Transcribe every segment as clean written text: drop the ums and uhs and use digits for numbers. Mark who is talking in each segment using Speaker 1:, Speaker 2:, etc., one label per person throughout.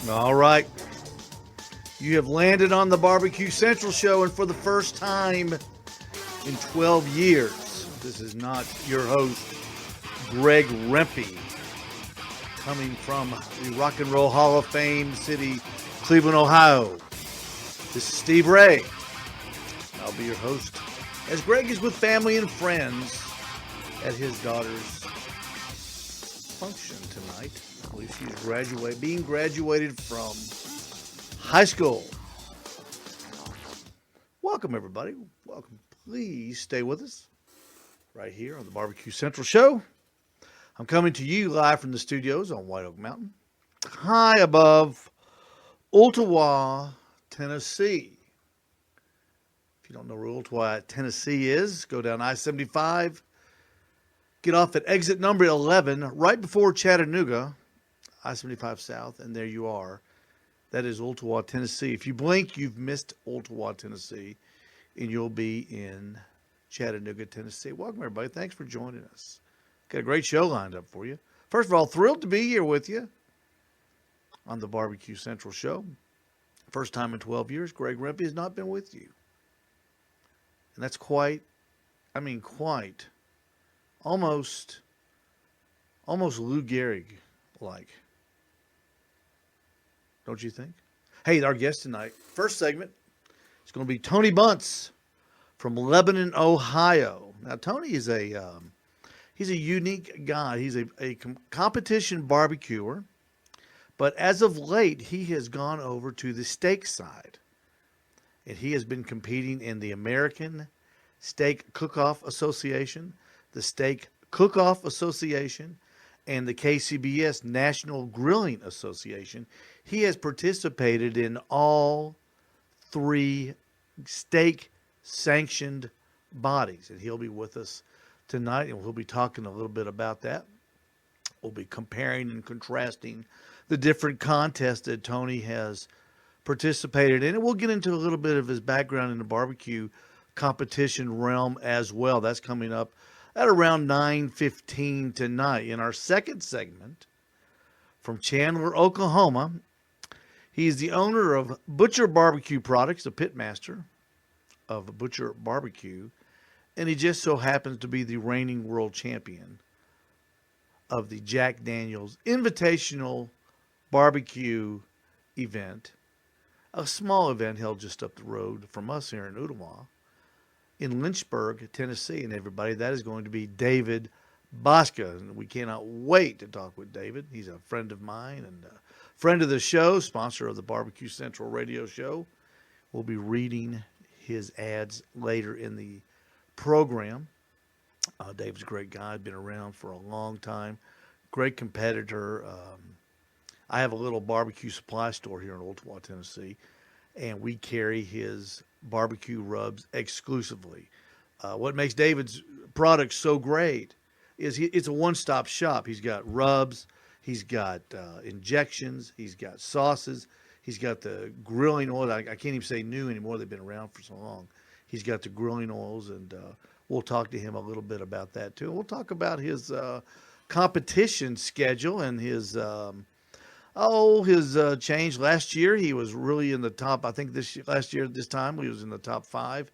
Speaker 1: All right. You have landed on the BBQ Central Show, and for the first time in 12 years, this is not your host, Greg Rempe, coming from the Rock and Roll Hall of Fame city, Cleveland, Ohio. This is Steve Ray. I'll be your host as Greg is with family and friends at his daughter's function tonight. I believe she's being graduated from high school. Welcome, everybody. Welcome. Please stay with us right here on the BBQ Central Show. I'm coming to you live from the studios on White Oak Mountain, high above Ottawa, Tennessee. If you don't know where Ottawa, Tennessee is, go down I-75, get off at exit number 11, right before Chattanooga, I-75 South, and there you are. That is Ottawa, Tennessee. If you blink, you've missed Ottawa, Tennessee, and you'll be in Chattanooga, Tennessee. Welcome, everybody. Thanks for joining us. Got a great show lined up for you. First of all, thrilled to be here with you on the BBQ Central Show. First time in 12 years, Greg Rempe has not been with you. And that's quite, almost Lou Gehrig-like. Don't you think? Hey, our guest tonight, first segment, is going to be Tony Bunce from Lebanon, Ohio. Now, Tony is he's a unique guy. He's a competition barbecuer, but as of late, he has gone over to the steak side, and he has been competing in the American Steak Cook-Off Association, the Steak Cook-Off Association, and the KCBS National Grilling Association. He has participated in all three steak-sanctioned bodies, and he'll be with us tonight, and we'll be talking a little bit about that. We'll be comparing and contrasting the different contests that Tony has participated in, and we'll get into a little bit of his background in the barbecue competition realm as well. That's coming up at around 9:15 tonight. In our second segment, from Chandler, Oklahoma, he's the owner of Butcher Barbecue Products, the pitmaster of Butcher Barbecue, and he just so happens to be the reigning world champion of the Jack Daniel's Invitational Barbecue event, a small event held just up the road from us here in Ottawa, in Lynchburg, Tennessee. And everybody, that is going to be David Bosca. And we cannot wait to talk with David. He's a friend of mine and a friend of the show, sponsor of the BBQ Central radio show. We'll be reading his ads later in the program. David's a great guy, been around for a long time, great competitor. I have a little barbecue supply store here in Ottawa, Tennessee, and we carry his barbecue rubs exclusively. What makes David's products so great is it's a one-stop shop. He's got rubs, he's got injections, he's got sauces, he's got the grilling oil. I can't even say new anymore. They've been around for so long. He's got the grilling oils, and we'll talk to him a little bit about that too. We'll talk about his competition schedule and his change. Last year, he was really in the top. I think last year at this time, he was in the top 5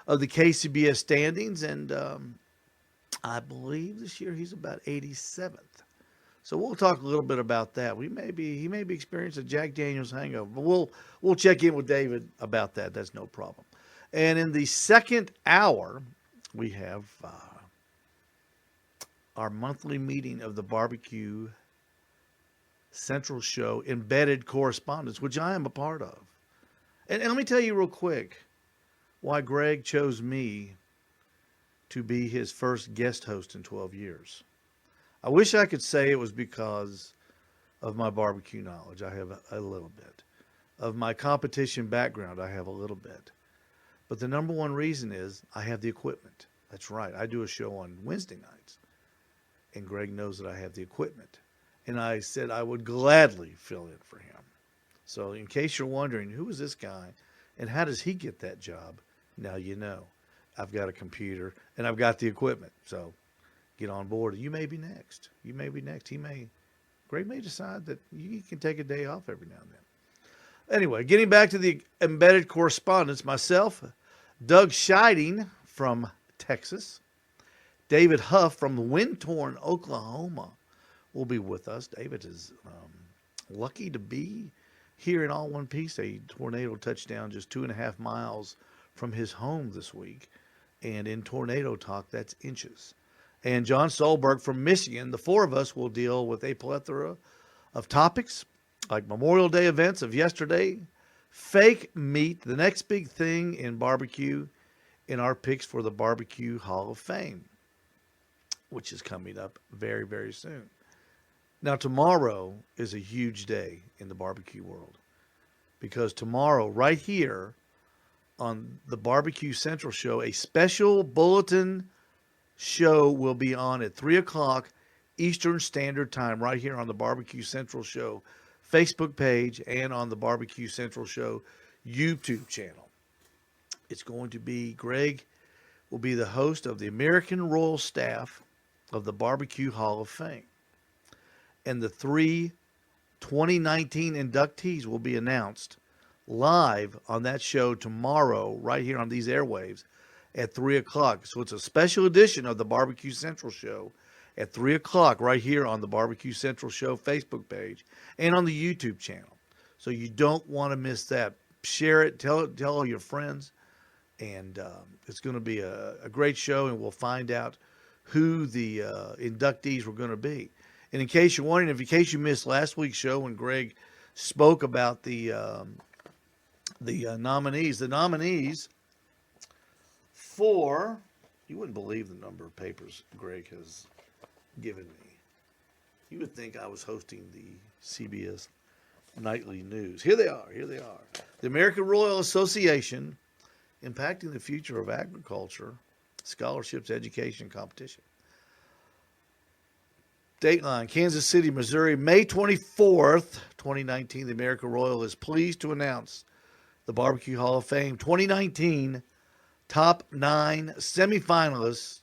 Speaker 1: of the KCBS standings, and I believe this year he's about 87th. So we'll talk a little bit about that. He may be experiencing a Jack Daniel's hangover, but we'll check in with David about that. That's no problem. And in the second hour, we have our monthly meeting of the BBQ Central Show Embedded Correspondence, which I am a part of. And let me tell you real quick why Greg chose me to be his first guest host in 12 years. I wish I could say it was because of my barbecue knowledge. I have a little bit. Of my competition background, I have a little bit. But the number one reason is I have the equipment. That's right. I do a show on Wednesday nights, and Greg knows that I have the equipment. And I said I would gladly fill in for him. So in case you're wondering, who is this guy and how does he get that job? Now you know. I've got a computer and I've got the equipment. So get on board. You may be next. Greg may decide that you can take a day off every now and then. Anyway, getting back to the embedded correspondents, myself, Doug Scheiding from Texas, David Huff from wind-torn Oklahoma will be with us. David is lucky to be here in all one piece. A tornado touched down just 2.5 miles from his home this week. And in tornado talk, that's inches. And John Solberg from Michigan. The four of us will deal with a plethora of topics like Memorial Day events of yesterday, fake meat, the next big thing in barbecue, and our picks for the Barbecue Hall of Fame, which is coming up very, very soon. Now, tomorrow is a huge day in the barbecue world because tomorrow, right here on the BBQ Central Show, a special bulletin show will be on at 3 o'clock Eastern Standard Time right here on the BBQ Central Show Facebook page and on the BBQ Central Show YouTube channel. It's going to be, Greg will be the host of the American Royal Staff of the Barbecue Hall of Fame. And the 3 2019 inductees will be announced live on that show tomorrow, right here on these airwaves at 3 o'clock. So it's a special edition of the Barbecue Central Show at 3 o'clock right here on the Barbecue Central Show Facebook page and on the YouTube channel. So you don't want to miss that. Share it, tell all your friends, and it's going to be a great show, and we'll find out who the inductees were going to be. And in case you're wondering, in case you missed last week's show when Greg spoke about the nominees for, you wouldn't believe the number of papers Greg has given me. You would think I was hosting the CBS Nightly News. Here they are. The American Royal Association, Impacting the Future of Agriculture, Scholarships, Education, Competition. Dateline, Kansas City, Missouri, May 24th, 2019. The American Royal is pleased to announce the Barbecue Hall of Fame 2019 top 9 semifinalists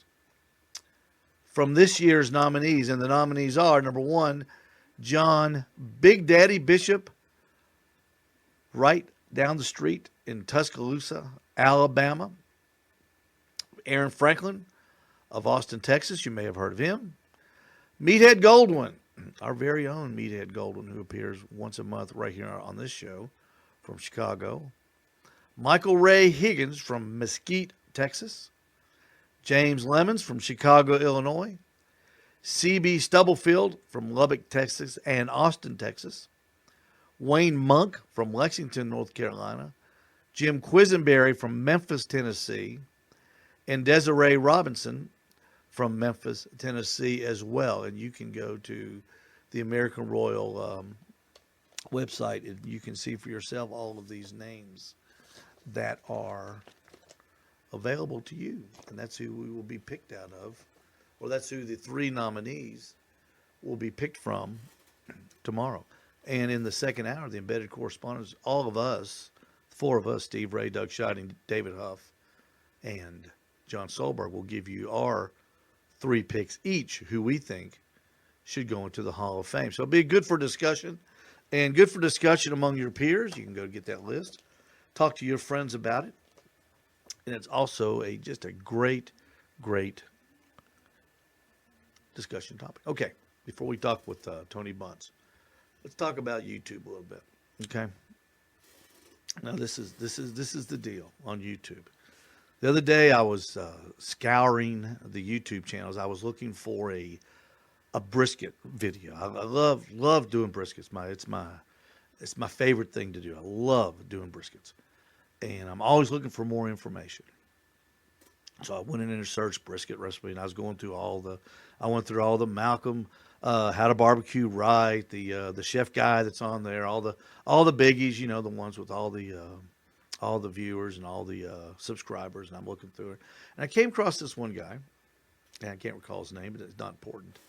Speaker 1: from this year's nominees. And the nominees are, number 1, John Big Daddy Bishop, right down the street in Tuscaloosa, Alabama. Aaron Franklin of Austin, Texas. You may have heard of him. Meathead Goldwyn, our very own Meathead Goldwyn, who appears once a month right here on this show from Chicago. Michael Ray Higgins from Mesquite, Texas. James Lemons from Chicago, Illinois. C.B. Stubblefield from Lubbock, Texas, and Austin, Texas. Wayne Monk from Lexington, North Carolina. Jim Quisenberry from Memphis, Tennessee. And Desiree Robinson from Memphis, Tennessee as well. And you can go to the American Royal website and you can see for yourself all of these names that are available to you. And that's who we will be picked out of, or that's who the 3 nominees will be picked from tomorrow. And in the second hour, the Embedded Correspondents, all of us, 4 of us, Steve Ray, Doug Scheiding, David Huff, and John Solberg, will give you our 3 picks each who we think should go into the Hall of Fame. So it'll be good for discussion and good for discussion among your peers. You can go get that list, talk to your friends about it. And it's also just a great, great discussion topic. Okay, before we talk with Tony Bunce, let's talk about YouTube a little bit. Okay. Now this is the deal on YouTube. The other day I was scouring the YouTube channels. I was looking for a brisket video. I love doing briskets. It's my favorite thing to do. I love doing briskets, and I'm always looking for more information. So I went in and searched brisket recipe, and I was going through all the Malcolm How to Barbecue Right, the chef guy that's on there, all the biggies, the ones with all the viewers and all the subscribers, and I'm looking through it. And I came across this one guy, and I can't recall his name, but it's not important.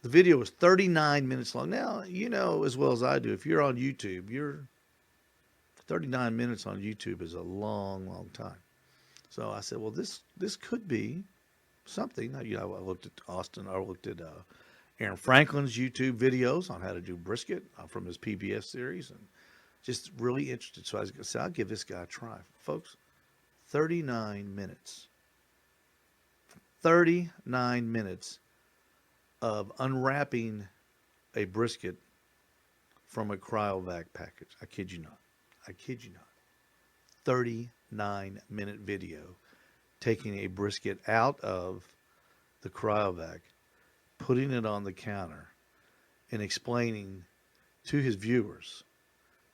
Speaker 1: The video was 39 minutes long. Now, you know as well as I do, if you're on YouTube, 39 minutes on YouTube is a long, long time. So I said, well, this could be something. I looked at Austin, I looked at Aaron Franklin's YouTube videos on how to do brisket from his PBS series, and just really interested. So I said, I'll give this guy a try. Folks, 39 minutes. 39 minutes of unwrapping a brisket from a cryovac package. I kid you not. I kid you not. 39-minute video taking a brisket out of the cryovac, putting it on the counter, and explaining to his viewers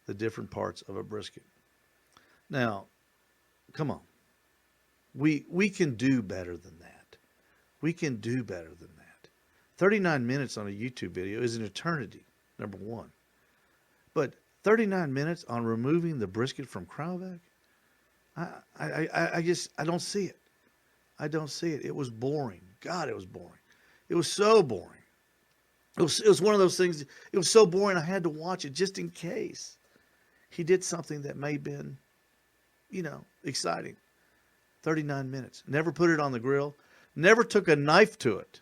Speaker 1: the different parts of a brisket. Now, come on. We can do better than that. We can do better than that. 39 minutes on a YouTube video is an eternity, number one. But 39 minutes on removing the brisket from cryovac? I don't see it. I don't see it. It was boring. God, it was boring. It was so boring. It was one of those things. It was so boring I had to watch it just in case he did something that may have been, exciting. 39 minutes. Never put it on the grill. Never took a knife to it.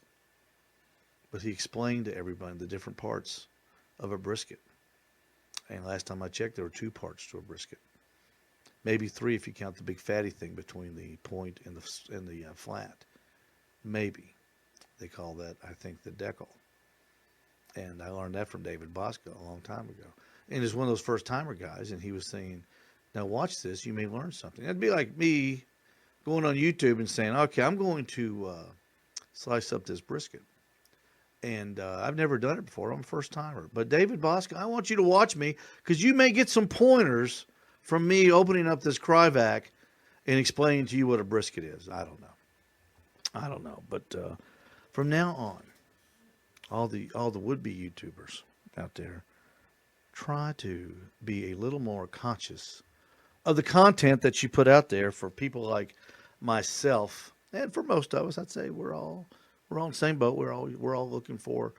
Speaker 1: But he explained to everybody the different parts of a brisket. And last time I checked, there were 2 parts to a brisket. Maybe 3 if you count the big fatty thing between the point and the flat. Maybe. They call that, I think, the decal. And I learned that from David Bosco a long time ago. And he's one of those first-timer guys, and he was saying, now watch this, you may learn something. That'd be like me going on YouTube and saying, okay, I'm going to slice up this brisket. And I've never done it before. I'm a first-timer. But David Bosco, I want you to watch me because you may get some pointers from me opening up this cryovac and explaining to you what a brisket is. I don't know. But from now on, all the would-be YouTubers out there, try to be a little more conscious of the content that you put out there for people like myself, and for most of us. I'd say we're all in the same boat. We're all looking for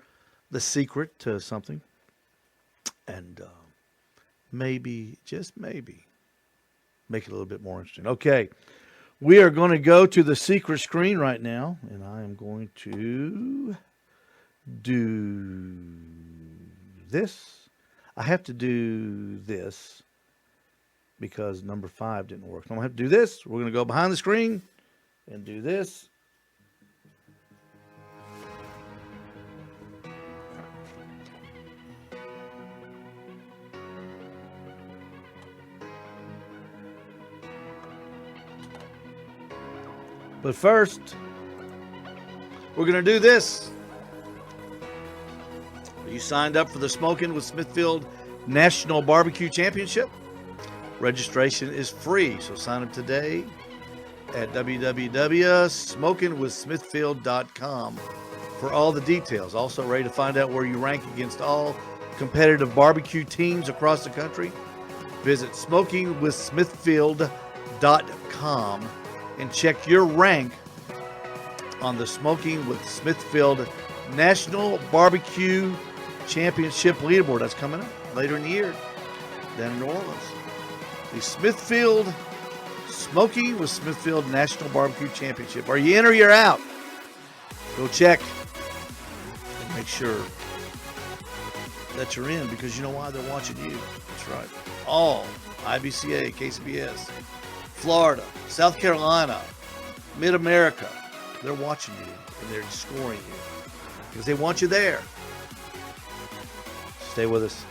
Speaker 1: the secret to something, and maybe, just maybe, make it a little bit more interesting. Okay, we are going to go to the secret screen right now, and I am going to do this. I have to do this because number 5 didn't work. So I'm going to have to do this. We're going to go behind the screen and do this. But first, we're going to do this. Are you signed up for the Smoking with Smithfield National Barbecue Championship? Registration is free, so sign up today at www.smokingwithsmithfield.com for all the details. Also ready to find out where you rank against all competitive barbecue teams across the country? Visit smokingwithsmithfield.com and check your rank on the Smoking with Smithfield National Barbecue Championship leaderboard. That's coming up later in the year down in New Orleans. The Smoking with Smithfield National Barbecue Championship. Are you in or you're out? Go check and make sure that you're in, because you know why? They're watching you. That's right. All IBCA, KCBS, Florida, South Carolina, Mid-America, they're watching you and they're scoring you because they want you there. Stay with us.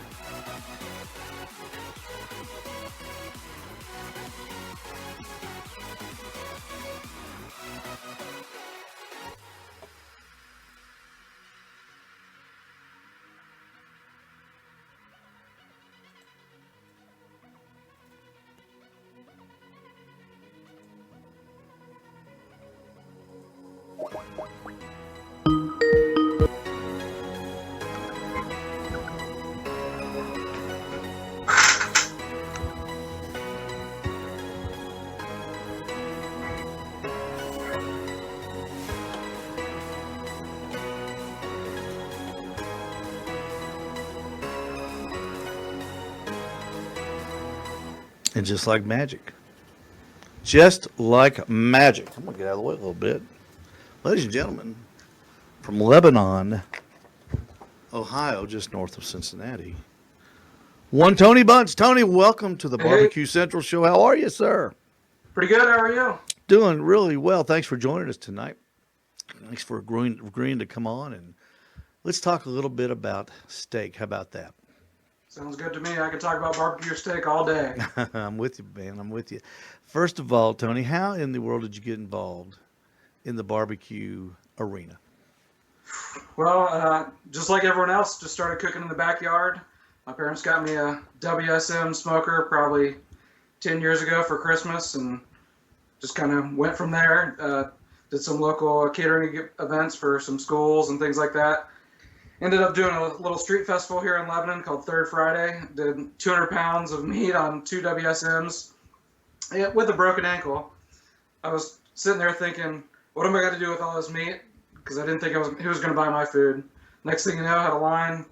Speaker 1: And just like magic. Just like magic. I'm going to get out of the way a little bit. Ladies and gentlemen, from Lebanon, Ohio, just north of Cincinnati. One Tony Bunch. Tony, welcome to the
Speaker 2: Hey,
Speaker 1: BBQ Central Show. How are you, sir?
Speaker 2: pretty good. How are you?
Speaker 1: Doing really well. Thanks for joining us tonight. Thanks for agreeing to come on, and let's talk a little bit about steak. How about that?
Speaker 2: Sounds good to me. I could talk about barbecue steak all day.
Speaker 1: I'm with you, man. I'm with you. First of all, Tony, how in the world did you get involved in the barbecue arena?
Speaker 2: Well, just like everyone else, just started cooking in the backyard. My parents got me a WSM smoker probably 10 years ago for Christmas, and just kind of went from there. Did some local catering events for some schools and things like that. Ended up doing a little street festival here in Lebanon called Third Friday. Did 200 pounds of meat on 2 WSMs with a broken ankle. I was sitting there thinking, what am I going to do with all this meat? Because I didn't think he was going to buy my food. Next thing you know, I had a line,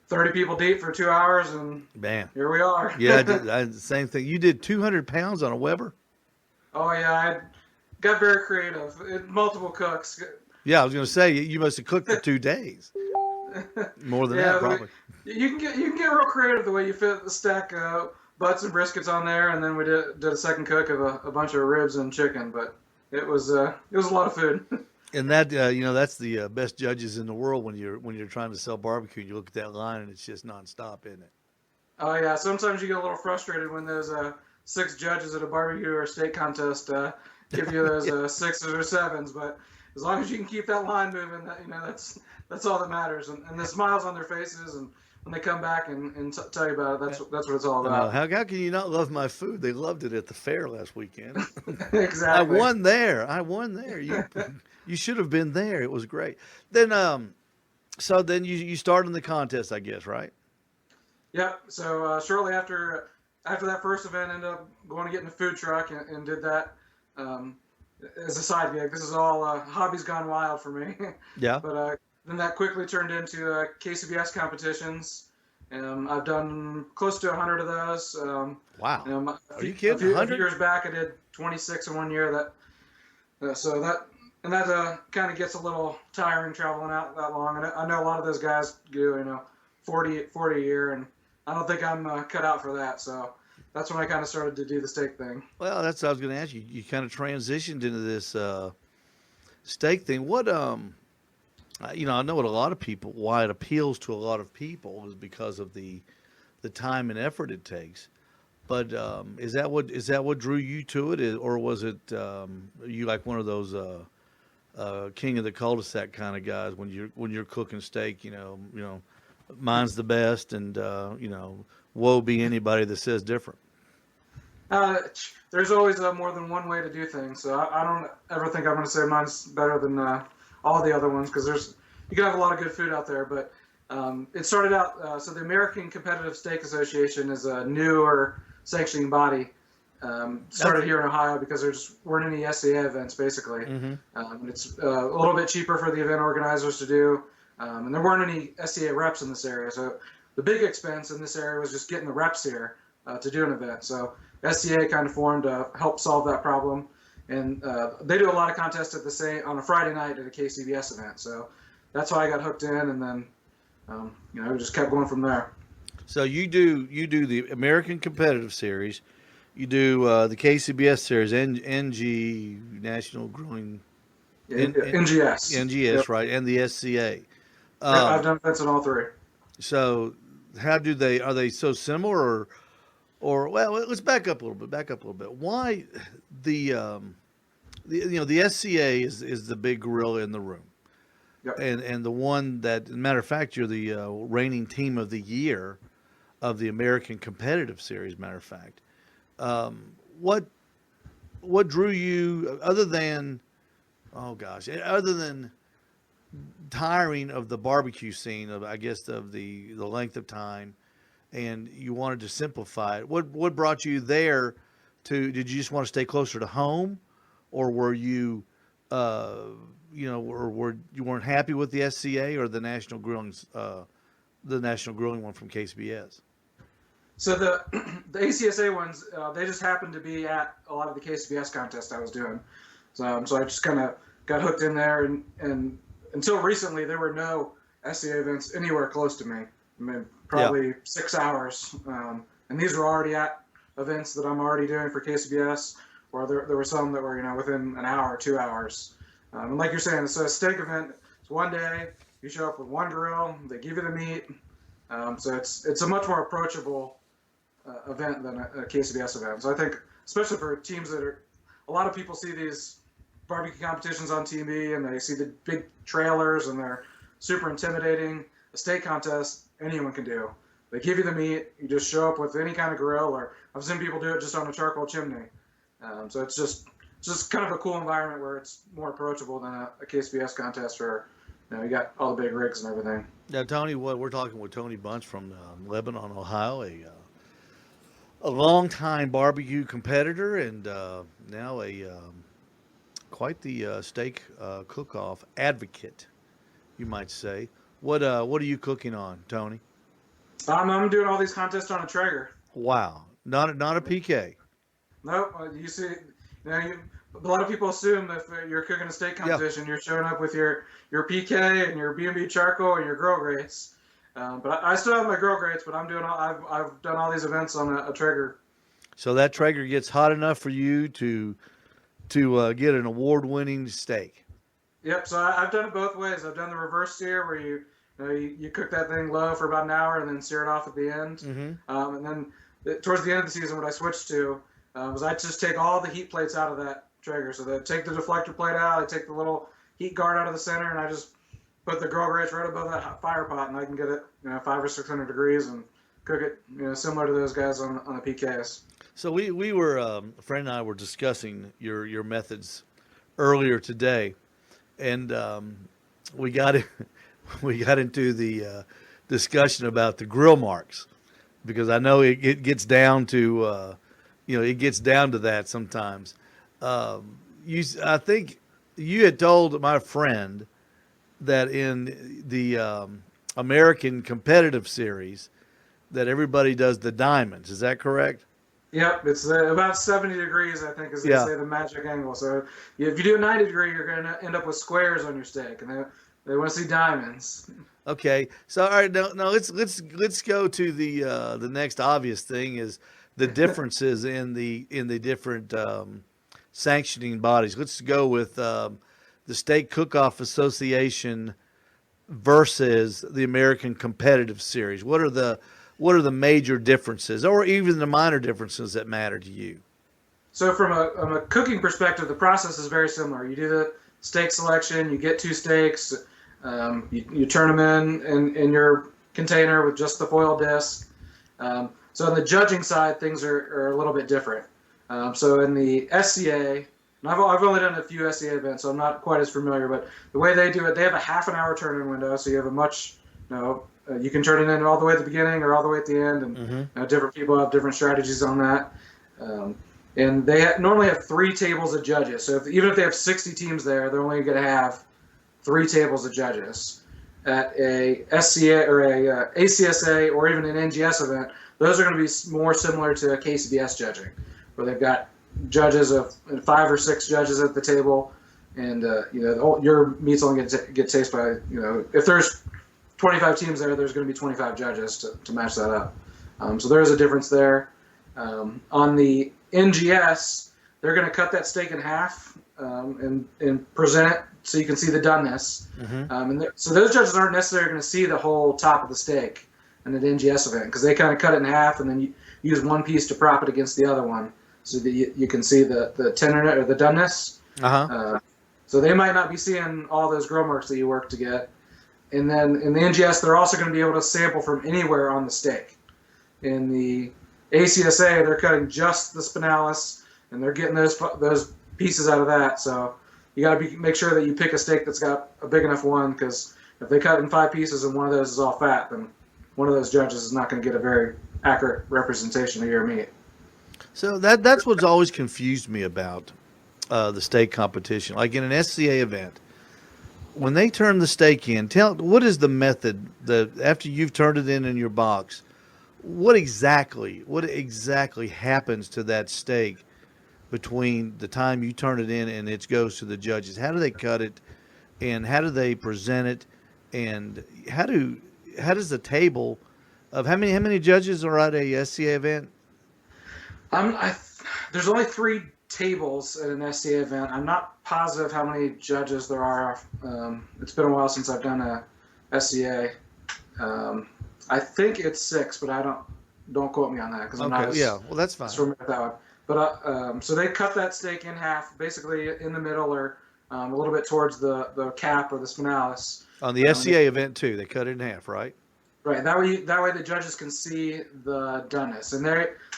Speaker 2: 30 people deep for 2 hours, and
Speaker 1: Man.
Speaker 2: here we are.
Speaker 1: Yeah, I did the same thing. You did 200 pounds on a Weber?
Speaker 2: Oh, yeah, I got very creative. Multiple cooks.
Speaker 1: Yeah, I was going to say, you must have cooked for 2 days. More than that, probably.
Speaker 2: You can get real creative the way you fit the stack butts and briskets on there, and then we did a second cook of a bunch of ribs and chicken. But it was a lot of food.
Speaker 1: And that that's the best judges in the world when you're trying to sell barbecue. And you look at that line and it's just nonstop, isn't it?
Speaker 2: Oh yeah, sometimes you get a little frustrated when those 6 judges at a barbecue or steak contest give you those 6s or 7s. But as long as you can keep that line moving, that's all that matters. And the smiles on their faces, and when they come back and tell you about it, that's what it's all about.
Speaker 1: How can you not love my food? They loved it at the fair last weekend.
Speaker 2: Exactly.
Speaker 1: I won there. You should have been there. It was great. Then so then you started in the contest, I guess, right?
Speaker 2: Yep. So shortly after that first event, ended up going to get in a food truck and did that as a side gig. This is all hobbies gone wild for me.
Speaker 1: Yeah.
Speaker 2: But then that quickly turned into KCBS competitions. I've done close to 100 of those.
Speaker 1: Wow. Are you kidding?
Speaker 2: A few years back, I did 26 in one year. That kind of gets a little tiring traveling out that long. And I know a lot of those guys do 40 a year, and I don't think I'm cut out for that. So that's when I kind of started to do the steak thing.
Speaker 1: Well, that's what I was going to ask you. You kind of transitioned into this steak thing. What I know why it appeals to a lot of people is because of the time and effort it takes. But is that what drew you to it, or was it you like one of those king of the cul-de-sac kind of guys when you're cooking steak? Mine's the best, and woe be anybody that says different.
Speaker 2: There's always more than one way to do things, so I don't ever think I'm going to say mine's better than all the other ones, because you can have a lot of good food out there. But it started out, so the American Competitive Steak Association is a newer sanctioning body. Started here in Ohio because there just weren't any SCA events, basically. Mm-hmm. It's a little bit cheaper for the event organizers to do, and there weren't any SCA reps in this area. So the big expense in this area was just getting the reps here to do an event. So SCA kind of formed to help solve that problem, and they do a lot of contests on a Friday night at a KCBS event. So that's how I got hooked in, and then we just kept going from there.
Speaker 1: So you do the American Competitive Series. You do the KCBS Series, NG, National Grilling,
Speaker 2: NGS.
Speaker 1: NGS, yep. Right, and the SCA.
Speaker 2: I've done events in all 3.
Speaker 1: So are they so similar, or well, let's back up a little bit. Why the SCA is the big gorilla in the room?
Speaker 2: Yep.
Speaker 1: And the one that, matter of fact, you're the reigning team of the year of the American Competitive Series, matter of fact. What drew you, other than tiring of the barbecue scene, of the length of time, and you wanted to simplify it? What brought you there? Did you just want to stay closer to home, or were you or you weren't happy with the SCA or the National Grilling one from KCBS?
Speaker 2: So the ACSA ones, they just happened to be at a lot of the KCBS contests I was doing. So I just kind of got hooked in there, and until recently there were no SCA events anywhere close to me. I mean, probably 6 hours. And these were already at events that I'm already doing for KCBS, or there were some that were, within an hour, 2 hours. And like you're saying, so a steak event, it's one day, you show up with one grill, they give you the meat. So it's a much more approachable event than a KCBS event. So I think, especially for teams that are, a lot of people see these barbecue competitions on TV and they see the big trailers and they're super intimidating. A steak contest, anyone can do. They give you the meat, you just show up with any kind of grill, or I've seen people do it just on a charcoal chimney. So it's just kind of a cool environment where it's more approachable than a KCBS contest where you got all the big rigs and everything.
Speaker 1: Now, Tony, we're talking with Tony Bunch from Lebanon, Ohio, a longtime barbecue competitor and now quite the steak cook-off advocate, you might say. What are you cooking on, Tony?
Speaker 2: I'm doing all these contests on a Traeger.
Speaker 1: Wow, not a PK.
Speaker 2: Nope. You see, a lot of people assume if you're cooking a steak competition, you're showing up with your PK and your B&B charcoal and your grill grates. But I still have my grill grates, but I've done all these events on a Traeger.
Speaker 1: So that Traeger gets hot enough for you to get an award-winning steak.
Speaker 2: Yep. So I've done it both ways. I've done the reverse sear where you cook that thing low for about an hour and then sear it off at the end. Mm-hmm. And then towards the end of the season, what I switched to was I just take all the heat plates out of that Traeger. So I take the deflector plate out, I take the little heat guard out of the center, and I just put the grill grates right above that fire pot, and I can get it 500 or 600 degrees and cook it similar to those guys on the PKs.
Speaker 1: So we were a friend and I were discussing your methods earlier today, and we got into the discussion about the grill marks, because I know it gets down to that sometimes. I think you had told my friend that in the American Competitive Series that everybody does the diamonds. Is that correct?
Speaker 2: Yep, it's about 70 degrees, I think, as they say, the magic angle. So if you do a 90 degree, you're going to end up with squares on your steak, and they want to see diamonds.
Speaker 1: Okay, so all right, now let's go to the next obvious thing is the differences in the different sanctioning bodies. Let's go with the Steak Cook-Off Association versus the American Competitive Series. What are the major differences, or even the minor differences that matter to you?
Speaker 2: So from a cooking perspective, the process is very similar. You do the steak selection, you get 2 steaks, you turn them in your container with just the foil disc. So on the judging side, things are a little bit different. So in the SCA, and I've only done a few SCA events, so I'm not quite as familiar, but the way they do it, they have a half an hour turn-in window, so you have a much, you can turn it in all the way at the beginning or all the way at the end, and different people have different strategies on that. And they normally have 3 tables of judges. So even if they have 60 teams there, they're only going to have 3 tables of judges. At a SCA or a ACSA or even an NGS event, those are going to be more similar to KCBS judging, where they've got judges of 5 or 6 judges at the table, and your meat's only going to get tasted by if there's 25 teams there, there's going to be 25 judges to match that up. So there is a difference there. On the NGS, they're going to cut that steak in half and present it so you can see the doneness. So those judges aren't necessarily going to see the whole top of the steak in an NGS event, because they kind of cut it in half and then you use one piece to prop it against the other one so that you can see the tenderness or the doneness. So they might not be seeing all those grill marks that you work to get. And then in the NGS, they're also going to be able to sample from anywhere on the steak. In the ACSA, they're cutting just the spinalis, and they're getting those pieces out of that. So you got to make sure that you pick a steak that's got a big enough one, because if they cut in 5 pieces and one of those is all fat, then one of those judges is not going to get a very accurate representation of your meat.
Speaker 1: So that's what's always confused me about the steak competition. Like in an SCA event, when they turn the steak in, what is the method that after you've turned it in your box, what exactly happens to that steak between the time you turn it in and it goes to the judges? How do they cut it, and how do they present it, And how does the table of how many judges are at a SCA event?
Speaker 2: There's only 3 tables at an SCA event. I'm not positive how many judges there are. It's been a while since I've done a SCA. I think it's 6, but don't quote me on that because I'm not as
Speaker 1: yeah, well that's fine.
Speaker 2: familiar with that one. But so they cut that steak in half, basically in the middle or a little bit towards the cap or the spinalis.
Speaker 1: On the SCA event too, they cut it in half, right?
Speaker 2: Right. That way the judges can see the doneness, and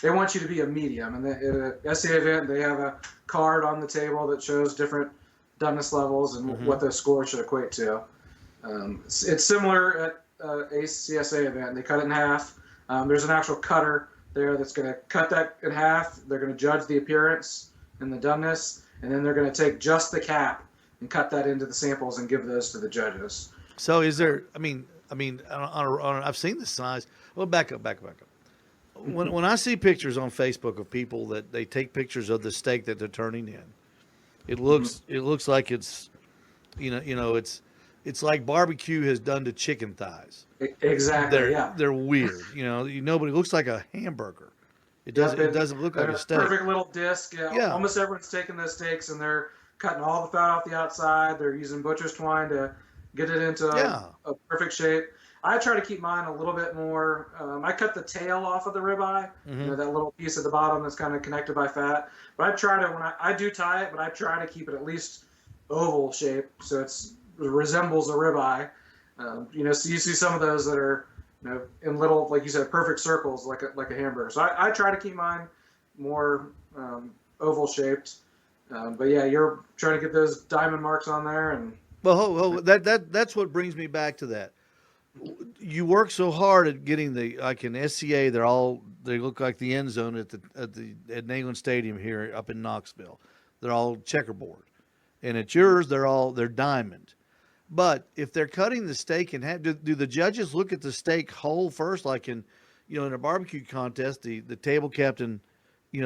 Speaker 2: they want you to be a medium. And at a SCA event, they have a card on the table that shows different doneness levels and what the score should equate to. It's similar at a CSA event. They cut it in half. There's an actual cutter there that's going to cut that in half. They're going to judge the appearance and the doneness, and then they're going to take just the cap and cut that into the samples and give those to the judges.
Speaker 1: So is there? I've seen the size. Well, back up. When I see pictures on Facebook of people that they take pictures of the steak that they're turning in, it looks like it's like barbecue has done to chicken thighs.
Speaker 2: Exactly.
Speaker 1: They're weird. Nobody looks like a hamburger. It doesn't look like a steak.
Speaker 2: Perfect little disc. Yeah. Almost everyone's taking those steaks and they're cutting all the fat off the outside. They're using butcher's twine to get it into a perfect shape. I try to keep mine a little bit more. I cut the tail off of the ribeye, that little piece at the bottom that's kind of connected by fat. But I try to, when I do tie it, but I try to keep it at least oval shape so it resembles a ribeye. So you see some of those that are in little, like you said, perfect circles like a hamburger. So I try to keep mine more oval shaped. But yeah, you're trying to get those diamond marks on there and.
Speaker 1: Well, that's what brings me back to that. You work so hard at getting like in SCA, they look like the end zone at Neyland Stadium here up in Knoxville. They're all checkerboard, and at yours they're diamond. But if they're cutting the steak in half, do the judges look at the steak whole first? Like in a barbecue contest, the table captain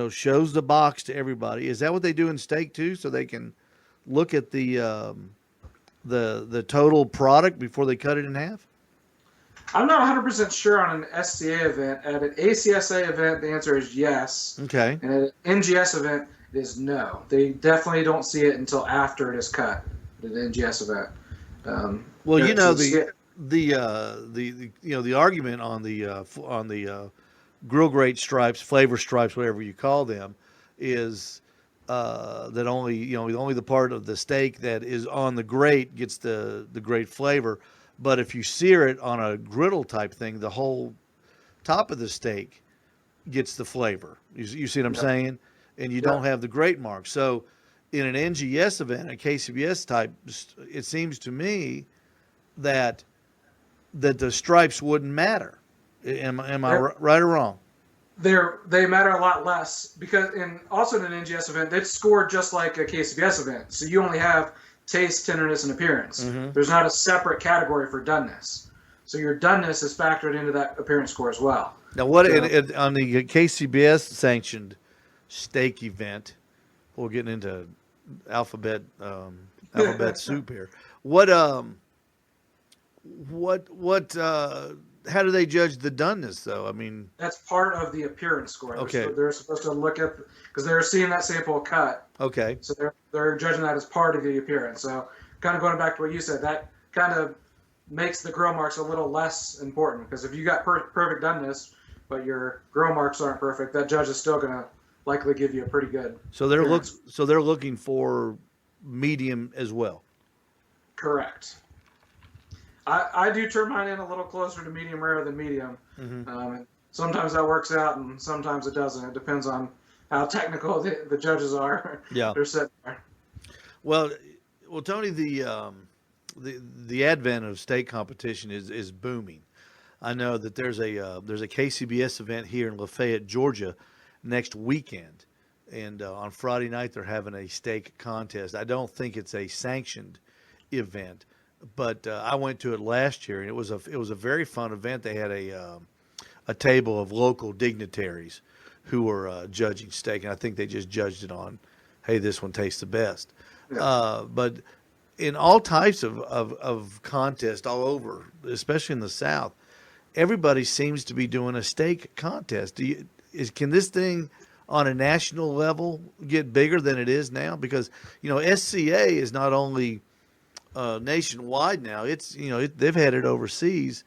Speaker 1: shows the box to everybody. Is that what they do in steak too, so they can look at the total product before they cut it in half?
Speaker 2: I'm not 100% sure on an SCA event. At an ACSA event, the answer is yes. Okay. And at an NGS event, it is no. They definitely don't see it until after it is cut at an NGS event.
Speaker 1: The argument on the grill grate stripes, flavor stripes, whatever you call them, is that only the part of the steak that is on the grate gets the grate flavor. But if you sear it on a griddle type thing, the whole top of the steak gets the flavor. You see what I'm saying? And you don't have the grate mark. So in an NGS event, a KCBS type, it seems to me that the stripes wouldn't matter. Am I right or wrong?
Speaker 2: They matter a lot less because also in an NGS event, it's scored just like a KCBS event. So you only have taste, tenderness, and appearance. There's not a separate category for doneness. So your doneness is factored into that appearance score as well.
Speaker 1: Now, on the KCBS sanctioned steak event, we're getting into alphabet soup here. How do they judge the doneness, though? I mean,
Speaker 2: that's part of the appearance score.
Speaker 1: Okay.
Speaker 2: They're supposed to look at because they're seeing that sample cut.
Speaker 1: Okay.
Speaker 2: So they're judging that as part of the appearance. So kind of going back to what you said, that kind of makes the grill marks a little less important because if you got perfect doneness, but your grill marks aren't perfect, that judge is still going to likely give you a pretty good.
Speaker 1: So they're looking for medium as well.
Speaker 2: Correct. I do turn mine in a little closer to medium rare than medium. And sometimes that works out, and sometimes it doesn't. It depends on how technical the judges are.
Speaker 1: Yeah,
Speaker 2: they're sitting there.
Speaker 1: Well, Tony, the advent of steak competition is booming. I know that there's a KCBS event here in Lafayette, Georgia, next weekend, and on Friday night they're having a steak contest. I don't think it's a sanctioned event. But I went to it last year, and it was a very fun event. They had a table of local dignitaries who were judging steak, and I think they just judged it on, hey, this one tastes the best. Yeah. But in all types of contests all over, especially in the South, everybody seems to be doing a steak contest. Can this thing on a national level get bigger than it is now? Because, SCA is not only nationwide now, it's, they've had it overseas.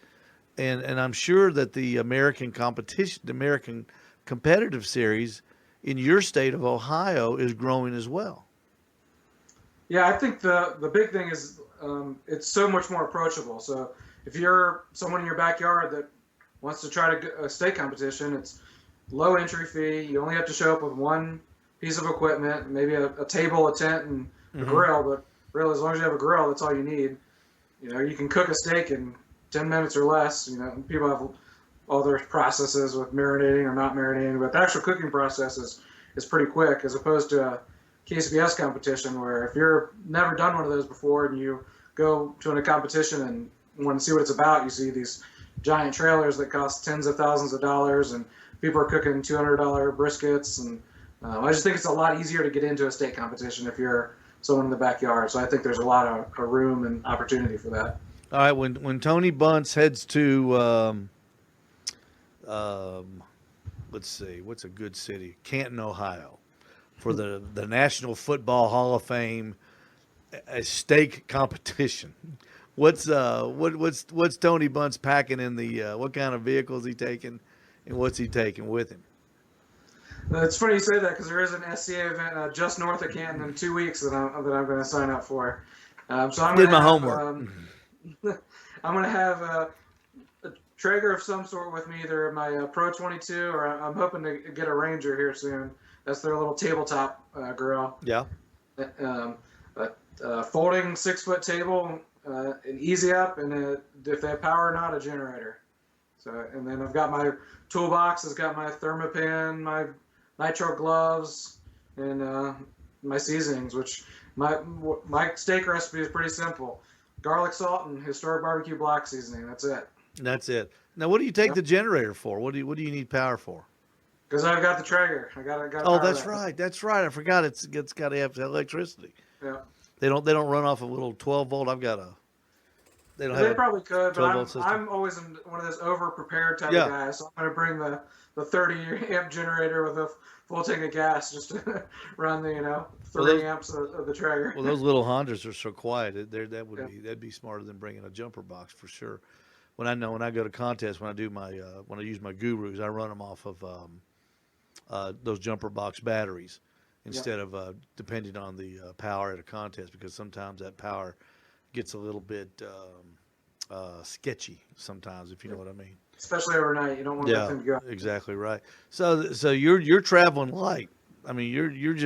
Speaker 1: And I'm sure that the American competition, the American competitive series in your state of Ohio is growing as well.
Speaker 2: Yeah, I think the big thing is it's so much more approachable. So if you're someone in your backyard that wants to try a steak competition, it's low entry fee. You only have to show up with one piece of equipment, maybe a table, a tent, and a grill. But really, as long as you have a grill, that's all you need. You can cook a steak in 10 minutes or less. People have all their processes with marinating or not marinating, but the actual cooking process is pretty quick, as opposed to a KCBS competition where if you're never done one of those before and you go to a competition and want to see what it's about, you see these giant trailers that cost tens of thousands of dollars, and people are cooking $200 briskets, and I just think it's a lot easier to get into a steak competition if you're someone in the backyard. So I think there's a lot of room and opportunity for that.
Speaker 1: All right, when Tony Bunce heads to let's see, what's a good city? Canton, Ohio, for the National Football Hall of Fame a steak competition. What's Tony Bunce packing in the what kind of vehicle is he taking, and what's he taking with him?
Speaker 2: It's funny you say that, because there is an SCA event just north of Canton in 2 weeks that I'm going to sign up for. So I'm
Speaker 1: did my homework.
Speaker 2: I'm going to have a Traeger of some sort with me, either my Pro 22 or I'm hoping to get a Ranger here soon. That's their little tabletop grill.
Speaker 1: Yeah.
Speaker 2: A folding 6-foot table, an easy up, and if they have power or not, a generator. So, and then I've got my toolbox. It's got my Thermapan, my nitro gloves, and my seasonings. Which my steak recipe is pretty simple: garlic salt and historic barbecue black seasoning. That's it.
Speaker 1: That's it. Now, what do you take the generator for? What do you need power for?
Speaker 2: Because I've got the Traeger. I got.
Speaker 1: Oh, that's right. That's right. I forgot. It's got to have electricity.
Speaker 2: Yeah.
Speaker 1: They don't run off a little 12 volt. I've got a. They don't.
Speaker 2: They probably could, but
Speaker 1: system.
Speaker 2: I'm always one of those over prepared type of guys. So I'm going to bring the 30 amp generator with a full tank of gas just to run the 30 amps of the Traeger.
Speaker 1: Well, those little Hondas are so quiet. That'd be smarter than bringing a jumper box for sure. When I go to contests, when I use my Gurus, I run them off of those jumper box batteries instead of depending on the power at a contest, because sometimes that power gets a little bit sketchy sometimes, if you know what I mean.
Speaker 2: Especially overnight, you don't want that thing to go.
Speaker 1: Exactly right. So you're traveling light. I mean, you're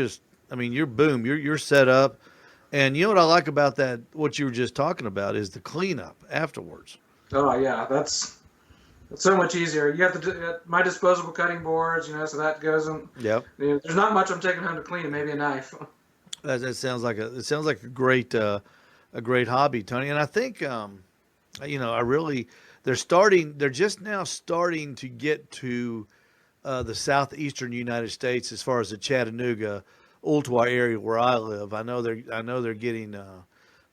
Speaker 1: set up, and you know what I like about that? What you were just talking about is the cleanup afterwards.
Speaker 2: Oh yeah, that's so much easier. You have my disposable cutting boards, so that goes in.
Speaker 1: Yep.
Speaker 2: There's not much I'm taking home to clean. Maybe a knife.
Speaker 1: That sounds like a great hobby, Tony. And I think they're just now starting to get to the southeastern United States, as far as the Chattanooga, Ooltewah area where I live. I know they're getting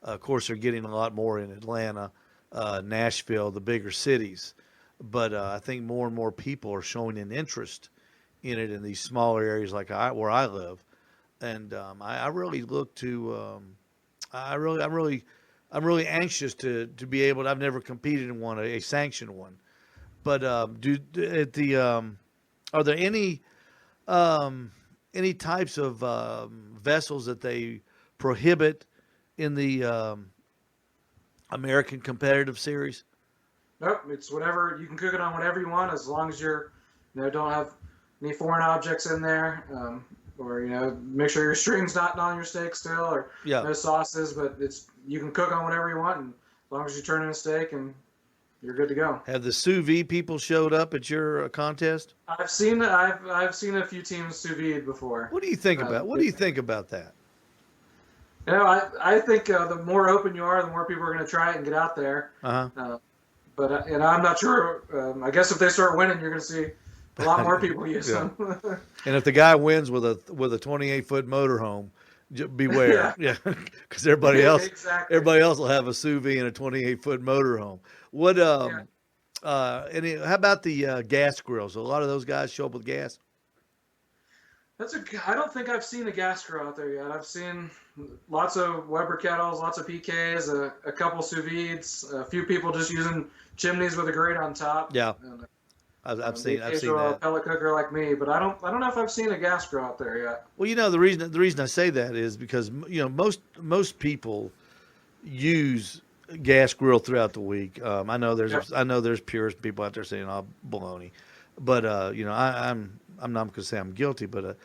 Speaker 1: of course they're getting a lot more in Atlanta, Nashville, the bigger cities. But I think more and more people are showing an interest in it in these smaller areas like where I live. And I really look to I'm really anxious to be able to. I've never competed in one, a sanctioned one, but are there any types of vessels that they prohibit in the American Competitive Series?
Speaker 2: Nope, it's whatever. You can cook it on whatever you want, as long as you're don't have any foreign objects in there. Or make sure your string's not on your steak still, or no sauces. But you can cook on whatever you want, and as long as you turn in a steak, and you're good to go.
Speaker 1: Have the sous vide people showed up at your contest?
Speaker 2: I've seen a few teams sous vide before.
Speaker 1: What do you think about? What do you think about that?
Speaker 2: I think the more open you are, the more people are going to try it and get out there. But I'm not sure. I guess if they start winning, you're going to see a lot more people use them.
Speaker 1: And if the guy wins with a 28-foot motorhome, Beware, yeah, because everybody else,
Speaker 2: Exactly.
Speaker 1: everybody else will have a sous vide and a 28-foot motorhome. What
Speaker 2: Yeah.
Speaker 1: how about the gas grills? A lot of those guys show up with gas.
Speaker 2: I don't think I've seen a gas grill out there yet. I've seen lots of Weber kettles, lots of PKs, a couple sous vides, a few people just using chimneys with a grate on top.
Speaker 1: Yeah,
Speaker 2: And,
Speaker 1: I've
Speaker 2: the
Speaker 1: seen
Speaker 2: occasional
Speaker 1: that.
Speaker 2: pellet cooker like me, but I don't know if I've seen a gas grill out there yet.
Speaker 1: Well, the reason I say that is because most people use gas grill throughout the week.
Speaker 2: Yep.
Speaker 1: I know there's purist people out there saying "oh, baloney," but I'm not going to say I'm guilty. But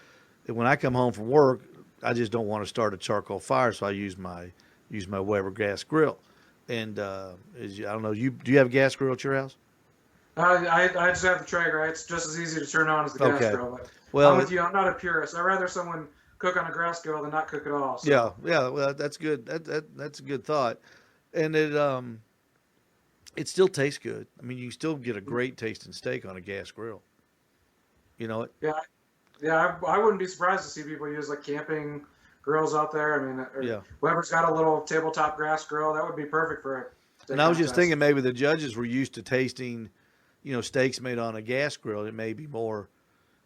Speaker 1: when I come home from work, I just don't want to start a charcoal fire, so I use my Weber gas grill. And I don't know, do you have a gas grill at your house?
Speaker 2: I just have the Traeger. It's just as easy to turn on as the gas
Speaker 1: Okay.
Speaker 2: grill. But
Speaker 1: Well,
Speaker 2: I'm with you. I'm not a purist. I'd rather someone cook on a gas grill than not cook at all. So.
Speaker 1: yeah. Well, that's good. That's a good thought, and it still tastes good. I mean, you still get a great tasting steak on a gas grill. You know it.
Speaker 2: Yeah, yeah. I wouldn't be surprised to see people use like camping grills out there. I mean,
Speaker 1: Yeah.
Speaker 2: Weber's got a little tabletop gas grill. That would be perfect for a steak
Speaker 1: And I was just
Speaker 2: contest.
Speaker 1: thinking maybe the judges were used to tasting, steaks made on a gas grill. It may be more,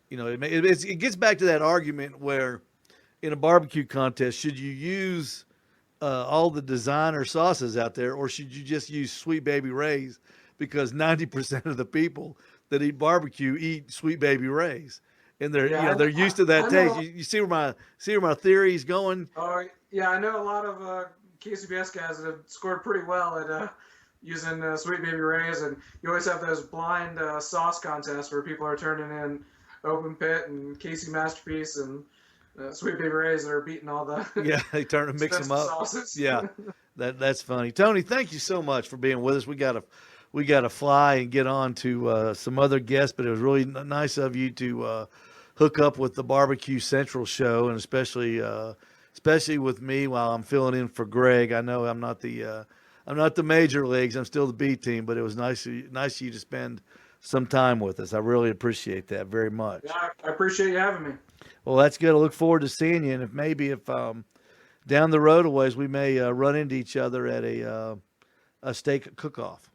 Speaker 1: it gets back to that argument where in a barbecue contest, should you use all the designer sauces out there, or should you just use Sweet Baby Ray's? Because 90% of the people that eat barbecue eat Sweet Baby Ray's, and they're used to that taste. You see where my theory is going?
Speaker 2: Oh yeah, I know a lot of KCBS guys that have scored pretty well at using Sweet Baby Ray's, and you always have those blind sauce contests where people are turning in Open Pit and Casey Masterpiece and Sweet Baby Ray's that are beating all the
Speaker 1: Yeah, they turn and mix them up.
Speaker 2: sauces.
Speaker 1: Yeah, that's funny. Tony, thank you so much for being with us. We got to fly and get on to some other guests, but it was really nice of you to hook up with the BBQ Central Show, and especially with me while I'm filling in for Greg. I know I'm not the major leagues. I'm still the B team, but it was nice of you to spend some time with us. I really appreciate that very much.
Speaker 2: Yeah, I appreciate you having me.
Speaker 1: Well, that's good. I look forward to seeing you, and if down the road a ways we may run into each other at a steak cook-off.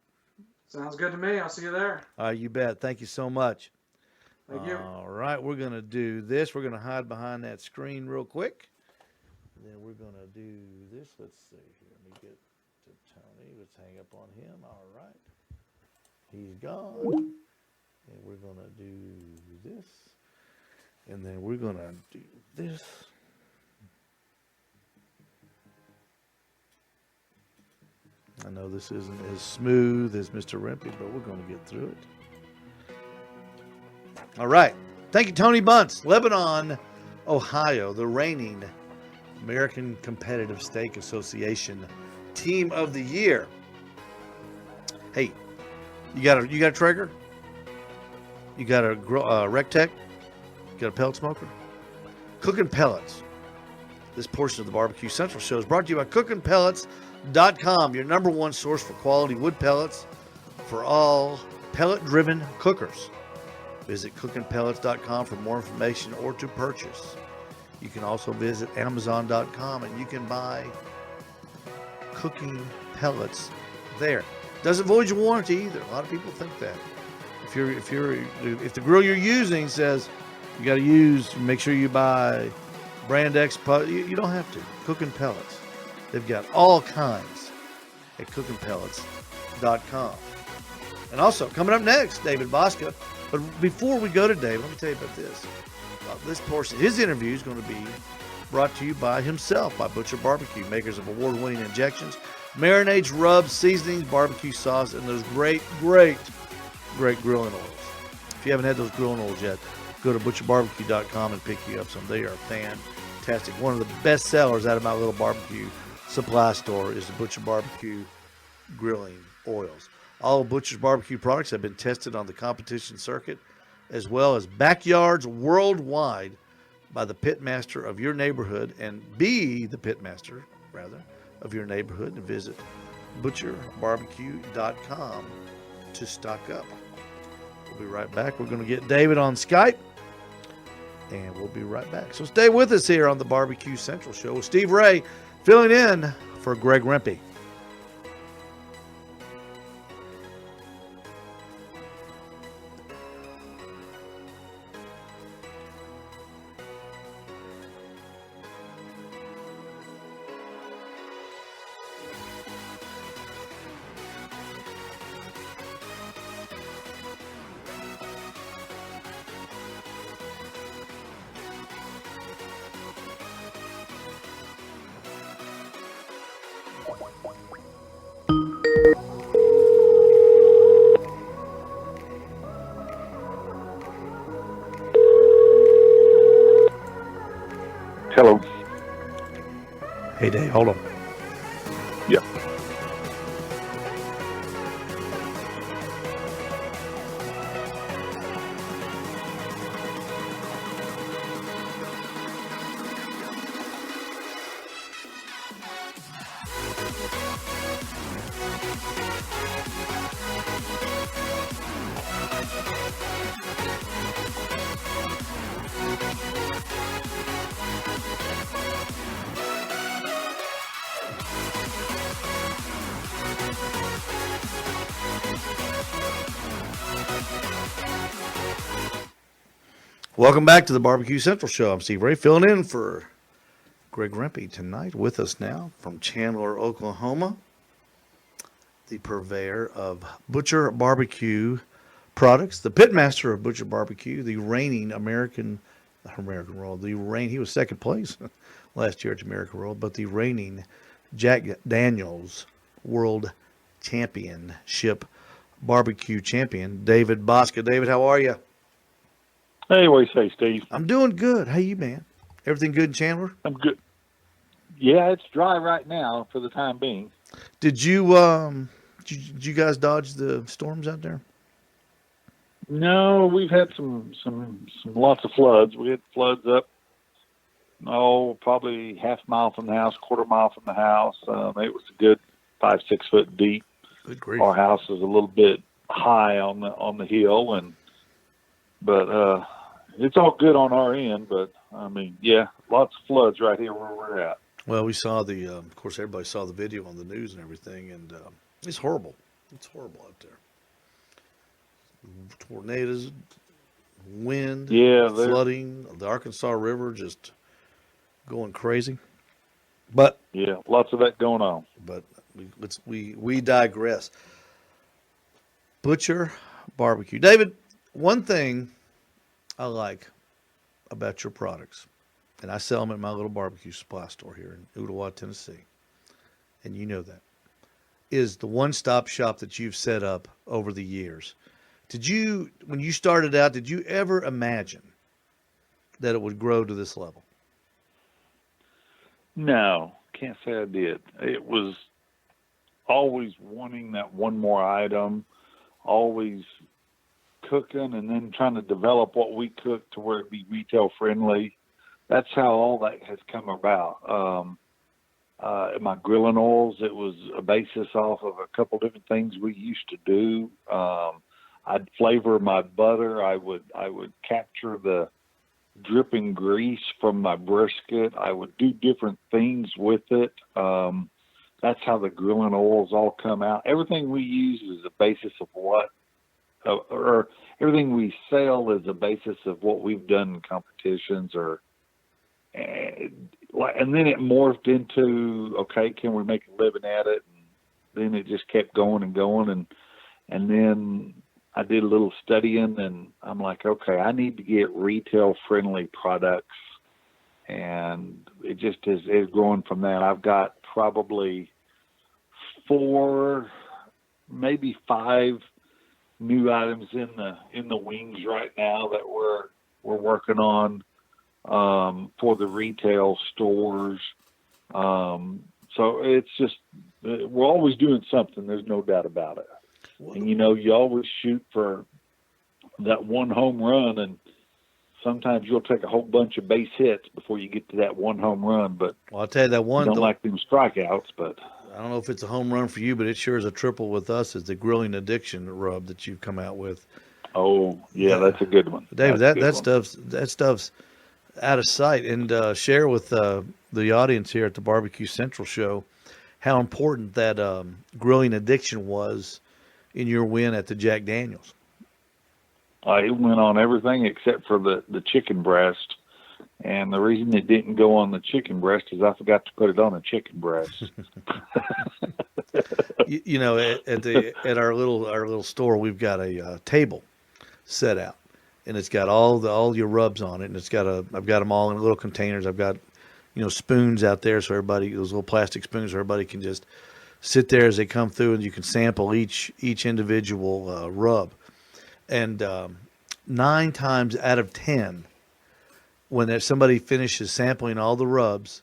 Speaker 2: Sounds good to me. I'll see you there.
Speaker 1: You bet. Thank you so much.
Speaker 2: Thank you.
Speaker 1: All right, we're going to do this. We're going to hide behind that screen real quick. Then we're going to do this. Let's see here. Let me get to Tony. Let's hang up on him. All right. He's gone. And we're going to do this. And then we're going to do this. I know this isn't as smooth as Mr. Rempe, but we're going to get through it. All right. Thank you, Tony Bunce. Lebanon, Ohio, the reigning American Competitive Steak Association Team of the Year. Hey, you got a Traeger? You got a Rectech? You got a pellet smoker? Cooking Pellets. This portion of the BBQ Central Show is brought to you by cookingpellets.com, your number one source for quality wood pellets for all pellet-driven cookers. Visit cookingpellets.com for more information or to purchase. You can also visit amazon.com and you can buy cooking pellets there. Doesn't void your warranty either. A lot of people think that. If the grill you're using says you got to make sure you buy brand X, you don't have to. Cooking Pellets. They've got all kinds at cookingpellets.com. And also, coming up next, David Bosca. But before we go to David, let me tell you about this. This portion, his interview is going to be brought to you by himself, by Butcher Barbecue, makers of award-winning injections, marinades, rubs, seasonings, barbecue sauce, and those great grilling oils. If you haven't had those grilling oils yet, go to butcherbarbecue.com and pick you up some. They are fantastic. One of the best sellers out of my little barbecue supply store is the Butcher Barbecue grilling oils. All of Butcher's Barbecue products have been tested on the competition circuit as well as backyards worldwide by the pitmaster of your neighborhood, and be the pitmaster, rather, of your neighborhood, and visit butcherbarbecue.com to stock up. We'll be right back. We're going to get David on Skype. and we'll be right back. So stay with us here on the BBQ Central Show with Steve Ray filling in for Greg Rempe.
Speaker 3: Hello.
Speaker 1: Hey, Dave, hold on.
Speaker 3: Yeah.
Speaker 1: Welcome back to the BBQ Central Show. I'm Steve Ray, filling in for Greg Rempe tonight. With us now from Chandler, Oklahoma, the purveyor of Butcher Barbecue products, the pitmaster of Butcher Barbecue, the reigning he was second place last year at American World, but the reigning Jack Daniels World Championship barbecue champion, David Bosca. David, how are you?
Speaker 3: Hey, what do you say, Steve?
Speaker 1: I'm doing good. How you, man? Everything good in Chandler?
Speaker 3: I'm good. Yeah, it's dry right now for the time being.
Speaker 1: Did you guys dodge the storms out there?
Speaker 3: No, we've had some lots of floods. We had floods up, probably half mile from the house, quarter mile from the house. It was a good 5-6 foot deep.
Speaker 1: Good grief.
Speaker 3: Our house is a little bit high on the hill, but it's all good on our end. But I mean, yeah, lots of floods right here where we're at.
Speaker 1: Well, we saw of course, everybody saw the video on the news and everything, and it's horrible. It's horrible out there. Tornadoes, wind, flooding, the Arkansas River just going crazy. But
Speaker 3: yeah, lots of that going on.
Speaker 1: But we digress. Butcher Barbecue, David. One thing I like about your products, and I sell them at my little barbecue supply store here in Ooltewah, Tennessee, and you know that, is the one-stop shop that you've set up over the years. When you started out, did you ever imagine that it would grow to this level?
Speaker 3: No, can't say I did. It was always wanting that one more item, always cooking and then trying to develop what we cook to where it be retail friendly. That's how all that has come about. My grilling oils, it was a basis off of a couple different things we used to do. I'd flavor my butter. I would capture the dripping grease from my brisket. I would do different things with it. That's how the grilling oils all come out. Everything we use is a basis of or everything we sell is a basis of what we've done in competitions, and then it morphed into, okay, can we make a living at it? And then it just kept going and going, and then I did a little studying, and I'm like, okay, I need to get retail friendly products, and it just is growing from that. I've got probably 4, maybe 5 new items in the wings right now that we're working on for the retail stores. So it's just, we're always doing something. There's no doubt about it. And you always shoot for that one home run, and sometimes you'll take a whole bunch of base hits before you get to that one home run. But
Speaker 1: I'll tell you that one.
Speaker 3: Don't like them strikeouts, but
Speaker 1: I don't know if it's a home run for you, but it sure is a triple with us. Is the grilling addiction rub that you've come out with?
Speaker 3: Oh yeah, that's a good one,
Speaker 1: David. That stuff's out of sight. And share with the audience here at the BBQ Central Show how important that grilling addiction was in your win at the Jack Daniels.
Speaker 3: It went on everything except for the chicken breast. And the reason it didn't go on the chicken breast is I forgot to put it on a chicken breast.
Speaker 1: You know, at our little store, we've got a table set out, and it's got all your rubs on it, and I've got them all in little containers. I've got spoons out there, so everybody, those little plastic spoons, so everybody can just sit there as they come through, and you can sample each individual rub. And 9 times out of 10, when somebody finishes sampling all the rubs,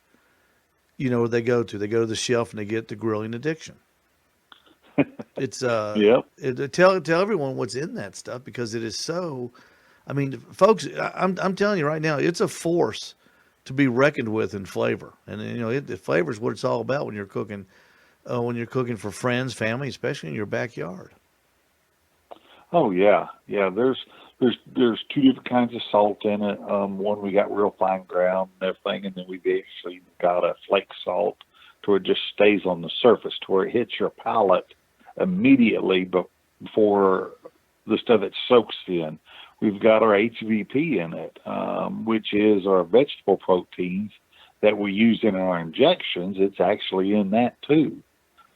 Speaker 1: you know where they go to? They go to the shelf and they get the grilling addiction. It's
Speaker 3: Yep.
Speaker 1: Tell everyone what's in that stuff, because it is so. I mean, folks, I'm telling you right now, it's a force to be reckoned with in flavor, and the flavor is what it's all about when you're cooking for friends, family, especially in your backyard.
Speaker 3: Oh yeah. There's 2 different kinds of salt in it. One, we got real fine ground and everything, and then we've actually got a flake salt to where it just stays on the surface, to where it hits your palate immediately before the stuff it soaks in. We've got our HVP in it, which is our vegetable proteins that we use in our injections. It's actually in that too.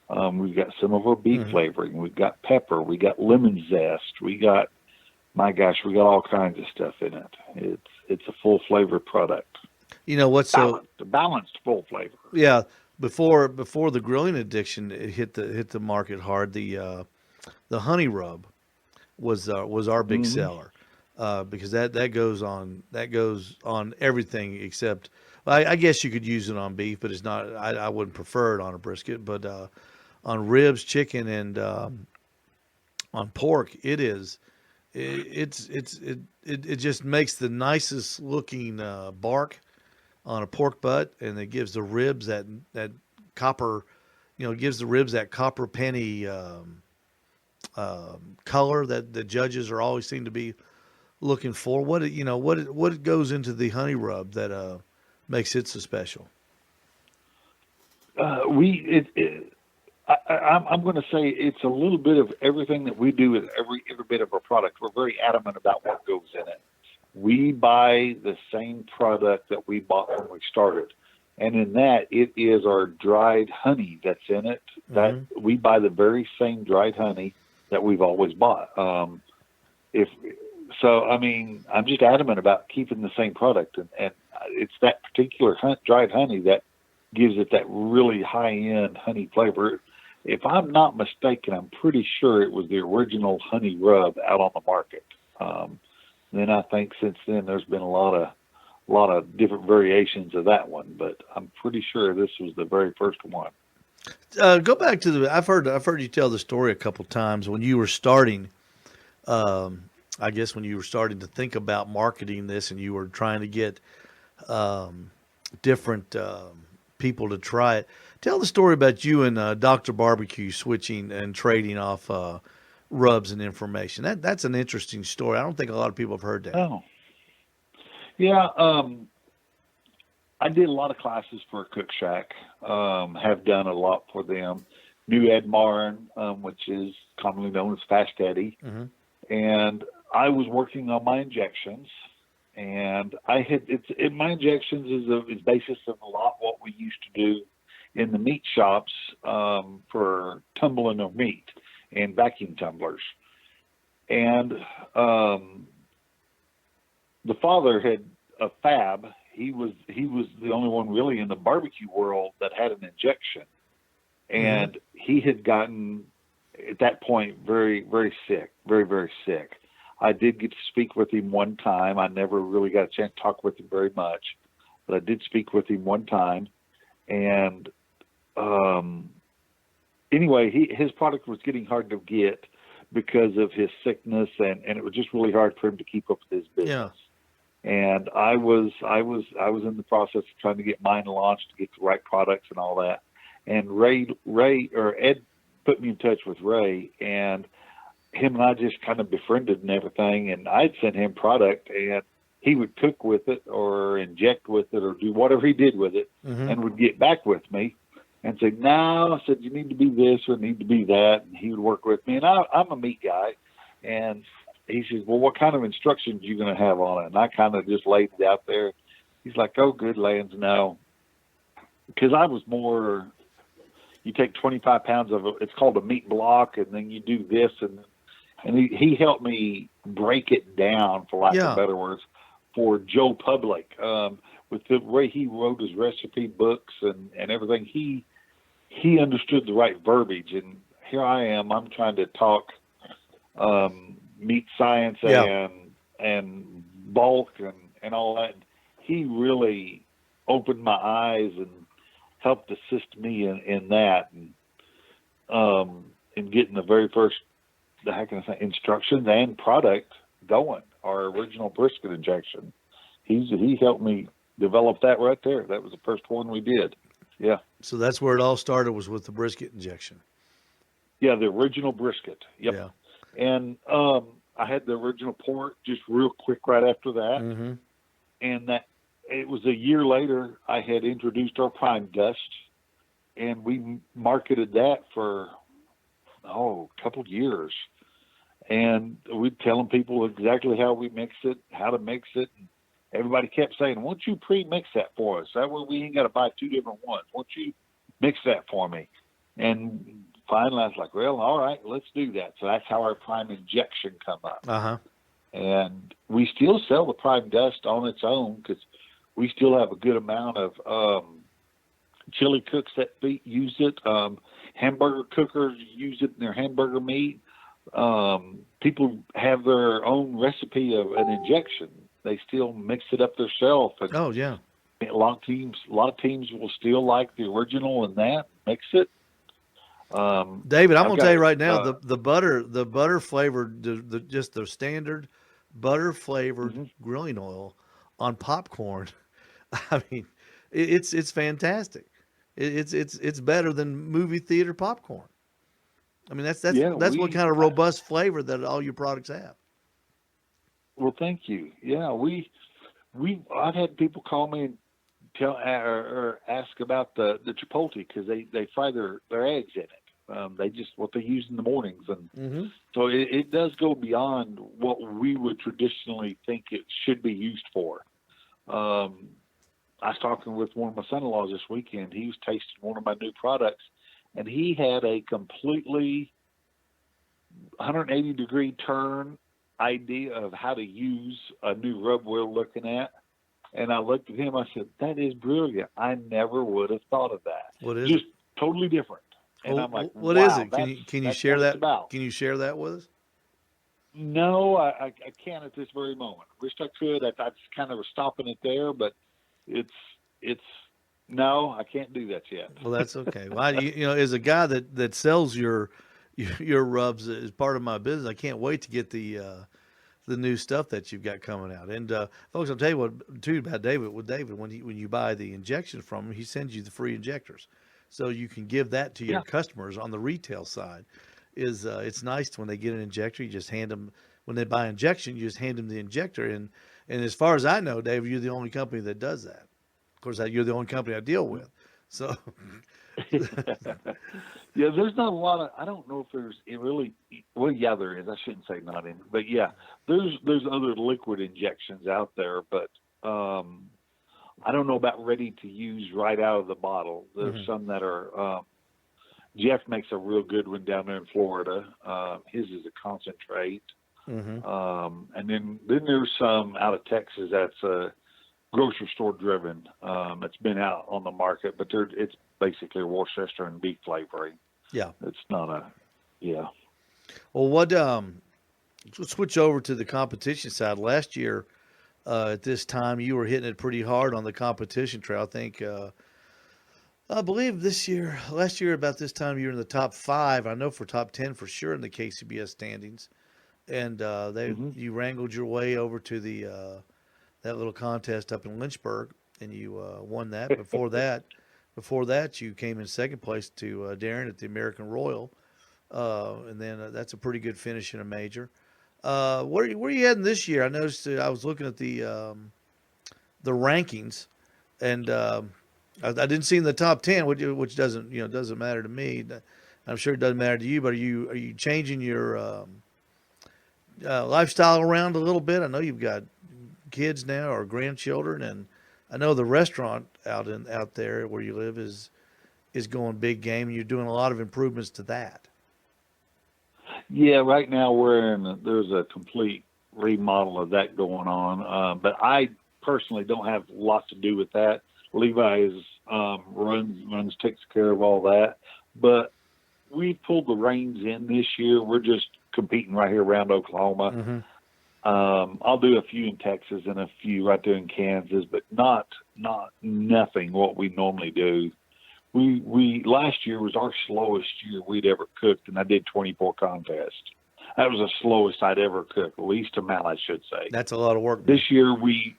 Speaker 3: We've got some of our beef flavoring. We've got pepper. We got lemon zest. We got all kinds of stuff in it. It's a full flavor product.
Speaker 1: You know what's
Speaker 3: Balanced full flavor.
Speaker 1: Yeah, before the grilling addiction hit the market hard, the honey rub was our big seller, because that goes on everything except, I guess you could use it on beef, but it's not. I wouldn't prefer it on a brisket, but on ribs, chicken, and on pork, it just makes the nicest looking bark on a pork butt, and it gives the ribs that copper, gives the ribs that copper penny color that the judges are always seem to be looking for. What goes into the honey rub that makes it so special?
Speaker 3: I'm going to say it's a little bit of everything that we do with every bit of our product. We're very adamant about what goes in it. We buy the same product that we bought when we started, and in that, it is our dried honey that's in it. That we buy the very same dried honey that we've always bought. I'm just adamant about keeping the same product, and it's that particular dried honey that gives it that really high-end honey flavor. If I'm not mistaken, I'm pretty sure it was the original honey rub out on the market. Then I think since then there's been a lot of different variations of that one, but I'm pretty sure this was the very first one.
Speaker 1: Go back to I've heard you tell the story a couple times when you were starting. I guess when you were starting to think about marketing this, and you were trying to get different people to try it. Tell the story about you and Dr. Barbecue switching and trading off rubs and information. That's an interesting story. I don't think a lot of people have heard that.
Speaker 3: Oh, yeah. I did a lot of classes for Cook Shack. Have done a lot for them. Knew Ed Marin, which is commonly known as Fast Eddie, and I was working on my injections. And my injections is basis of a lot what we used to do in the meat shops for tumbling of meat and vacuum tumblers. And the father had a fab. He was the only one really in the barbecue world that had an injection, and he had gotten at that point very, very sick, very, very sick. I did get to speak with him one time. I never really got a chance to talk with him very much, but I did speak with him one time. And anyway, his product was getting hard to get because of his sickness, and it was just really hard for him to keep up with his business. Yeah. And I was in the process of trying to get mine launched, to get the right products and all that. And Ed put me in touch with Ray, and him and I just kind of befriended and everything, and I'd sent him product, and he would cook with it or inject with it or do whatever he did with it, and would get back with me and say, no, I said, you need to be this or need to be that. And he would work with me. And I'm a meat guy. And he says, well, what kind of instructions are you going to have on it? And I kind of just laid it out there. He's like, oh, good, Lance, no. Because I was more, you take 25 pounds of it, it's called a meat block, and then you do this. And he helped me break it down, for lack of better words, for Joe Public. With the way he wrote his recipe books and everything, he understood the right verbiage. And here I am, I'm trying to talk meat science and bulk and all that. He really opened my eyes and helped assist me in that, and in getting the very first, how can I say, instructions and product going. Our original brisket injection. He helped me develop that right there. That was the first one we did. Yeah.
Speaker 1: So that's where it all started, was with the brisket injection.
Speaker 3: Yeah, the original brisket. Yep.
Speaker 1: Yeah.
Speaker 3: And I had the original pork just real quick right after that.
Speaker 1: Mm-hmm.
Speaker 3: And that it was a year later I had introduced our prime dust, and we marketed that for a couple of years. And we'd telling people exactly how we mix it, how to mix it. And everybody kept saying, why don't you pre-mix that for us? That way we ain't got to buy two different ones. Why don't you mix that for me? And finally I was like, well, all right, let's do that. So that's how our prime injection come up.
Speaker 1: Uh-huh.
Speaker 3: And we still sell the prime dust on its own, because we still have a good amount of chili cooks that use it. Hamburger cookers use it in their hamburger meat. People have their own recipe of an injection. They still mix it up themselves.
Speaker 1: Oh yeah.
Speaker 3: A lot of teams will still like the original and that mix it.
Speaker 1: David, I'm gonna tell you right now, the butter flavored, just the standard butter flavored grilling oil on popcorn. I mean, it's fantastic. It's better than movie theater popcorn. I mean, that's what kind of robust flavor that all your products have.
Speaker 3: Well, thank you. Yeah, I've had people call me and tell or ask about the chipotle, because they fry their eggs in it. They just what they use in the mornings, and so it does go beyond what we would traditionally think it should be used for. I was talking with one of my son-in-laws this weekend. He was tasting one of my new products, and he had a completely 180-degree turn idea of how to use a new rub we're looking at. And I looked at him, I said, that is brilliant. I never would have thought of that.
Speaker 1: What is
Speaker 3: Just
Speaker 1: it?
Speaker 3: totally different. And
Speaker 1: Well,
Speaker 3: I'm like,
Speaker 1: what
Speaker 3: wow,
Speaker 1: is it? Can you share that?
Speaker 3: About.
Speaker 1: Can you share that with us?
Speaker 3: No, I can't at this very moment. Wish I could. I just kind of was stopping it there, but it's no, I can't do that yet.
Speaker 1: Well, that's okay. Well, as a guy that sells your rubs as part of my business, I can't wait to get the new stuff that you've got coming out. And folks, I'll tell you what too about David. With David, when you buy the injection from him, he sends you the free injectors, so you can give that to your customers on the retail side. It's nice when they get an injector, you just hand them, when they buy injection, you just hand them the injector. And as far as I know, David, you're the only company that does that. Of course, you're the only company I deal with. So,
Speaker 3: yeah, there's not a lot of. I don't know if there's really. Well, yeah, there is. I shouldn't say not in, but yeah, there's other liquid injections out there, but I don't know about ready to use right out of the bottle. There's some that are. Jeff makes a real good one down there in Florida. His is a concentrate, and then there's some out of Texas that's grocery store driven. It's been out on the market, but it's basically Worcester and beef flavoring.
Speaker 1: Yeah,
Speaker 3: it's not
Speaker 1: Well, let's switch over to the competition side. Last year, at this time, you were hitting it pretty hard on the competition trail. I think, I believe last year about this time, you were in the top 5. I know for top 10 for sure in the KCBS standings, and you wrangled your way over to the that little contest up in Lynchburg, and you won that. Before that, you came in second place to Darren at the American Royal, and then that's a pretty good finish in a major. Where are you heading this year? I noticed I was looking at the rankings, and I didn't see in the top 10, which doesn't doesn't matter to me. I'm sure it doesn't matter to you, but are you changing your lifestyle around a little bit? I know you've got kids now or grandchildren, and I know the restaurant out there where you live is going big game. You're doing a lot of improvements to that.
Speaker 3: Yeah, right now there's a complete remodel of that going on. But I personally don't have a lot to do with that. Levi takes care of all that. But we pulled the reins in this year. We're just competing right here around Oklahoma.
Speaker 1: Mm-hmm.
Speaker 3: I'll do a few in Texas and a few right there in Kansas, but nothing what we normally do. We last year was our slowest year we'd ever cooked, and I did 24 contests. That was the slowest I'd ever cooked, least amount I should say.
Speaker 1: That's a lot of work.
Speaker 3: This year we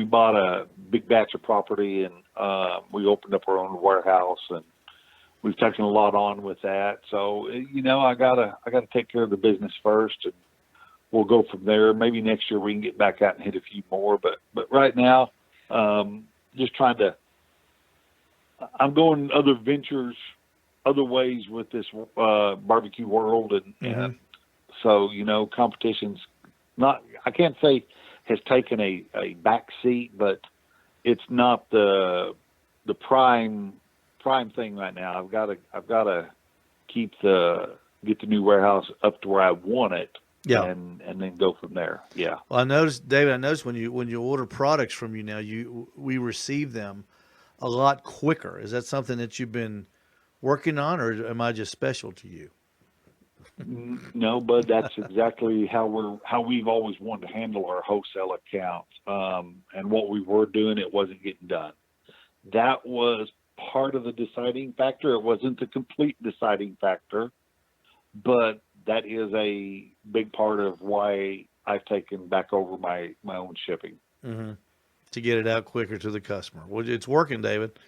Speaker 3: bought a big batch of property, and we opened up our own warehouse, and we've taken a lot on with that. So I gotta take care of the business first, and we'll go from there. Maybe next year we can get back out and hit a few more, but right now, just trying to. I'm going other ventures, other ways with this barbecue world, and so competition's not. I can't say has taken a back seat, but it's not the prime thing right now. I've got to get the new warehouse up to where I want it. Yeah, and then go from there. Yeah.
Speaker 1: Well, I noticed, David. When you order products from you now, we receive them a lot quicker. Is that something that you've been working on, or am I just special to you?
Speaker 3: No, bud, that's exactly how we've always wanted to handle our wholesale accounts. And what we were doing, it wasn't getting done. That was part of the deciding factor. It wasn't the complete deciding factor, but that is a big part of why I've taken back over my own shipping.
Speaker 1: Mm-hmm. To get it out quicker to the customer. Well, it's working, David.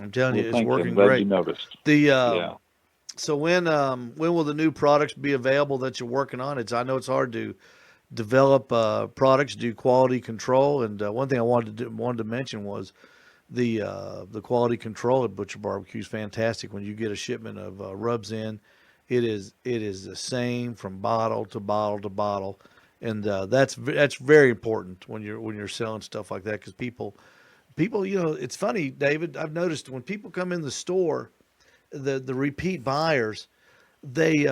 Speaker 1: I'm telling you, it's working
Speaker 3: I'm glad
Speaker 1: great.
Speaker 3: You noticed.
Speaker 1: Yeah. So when will the new products be available that you're working on? I know it's hard to develop products, do quality control, and one thing I wanted to mention was the quality control at Butcher Barbecue is fantastic. When you get a shipment of rubs in, it is the same from bottle to bottle to bottle. And that's very important when you're selling stuff like that, because people, it's funny, David. I've noticed when people come in the store, the repeat buyers, they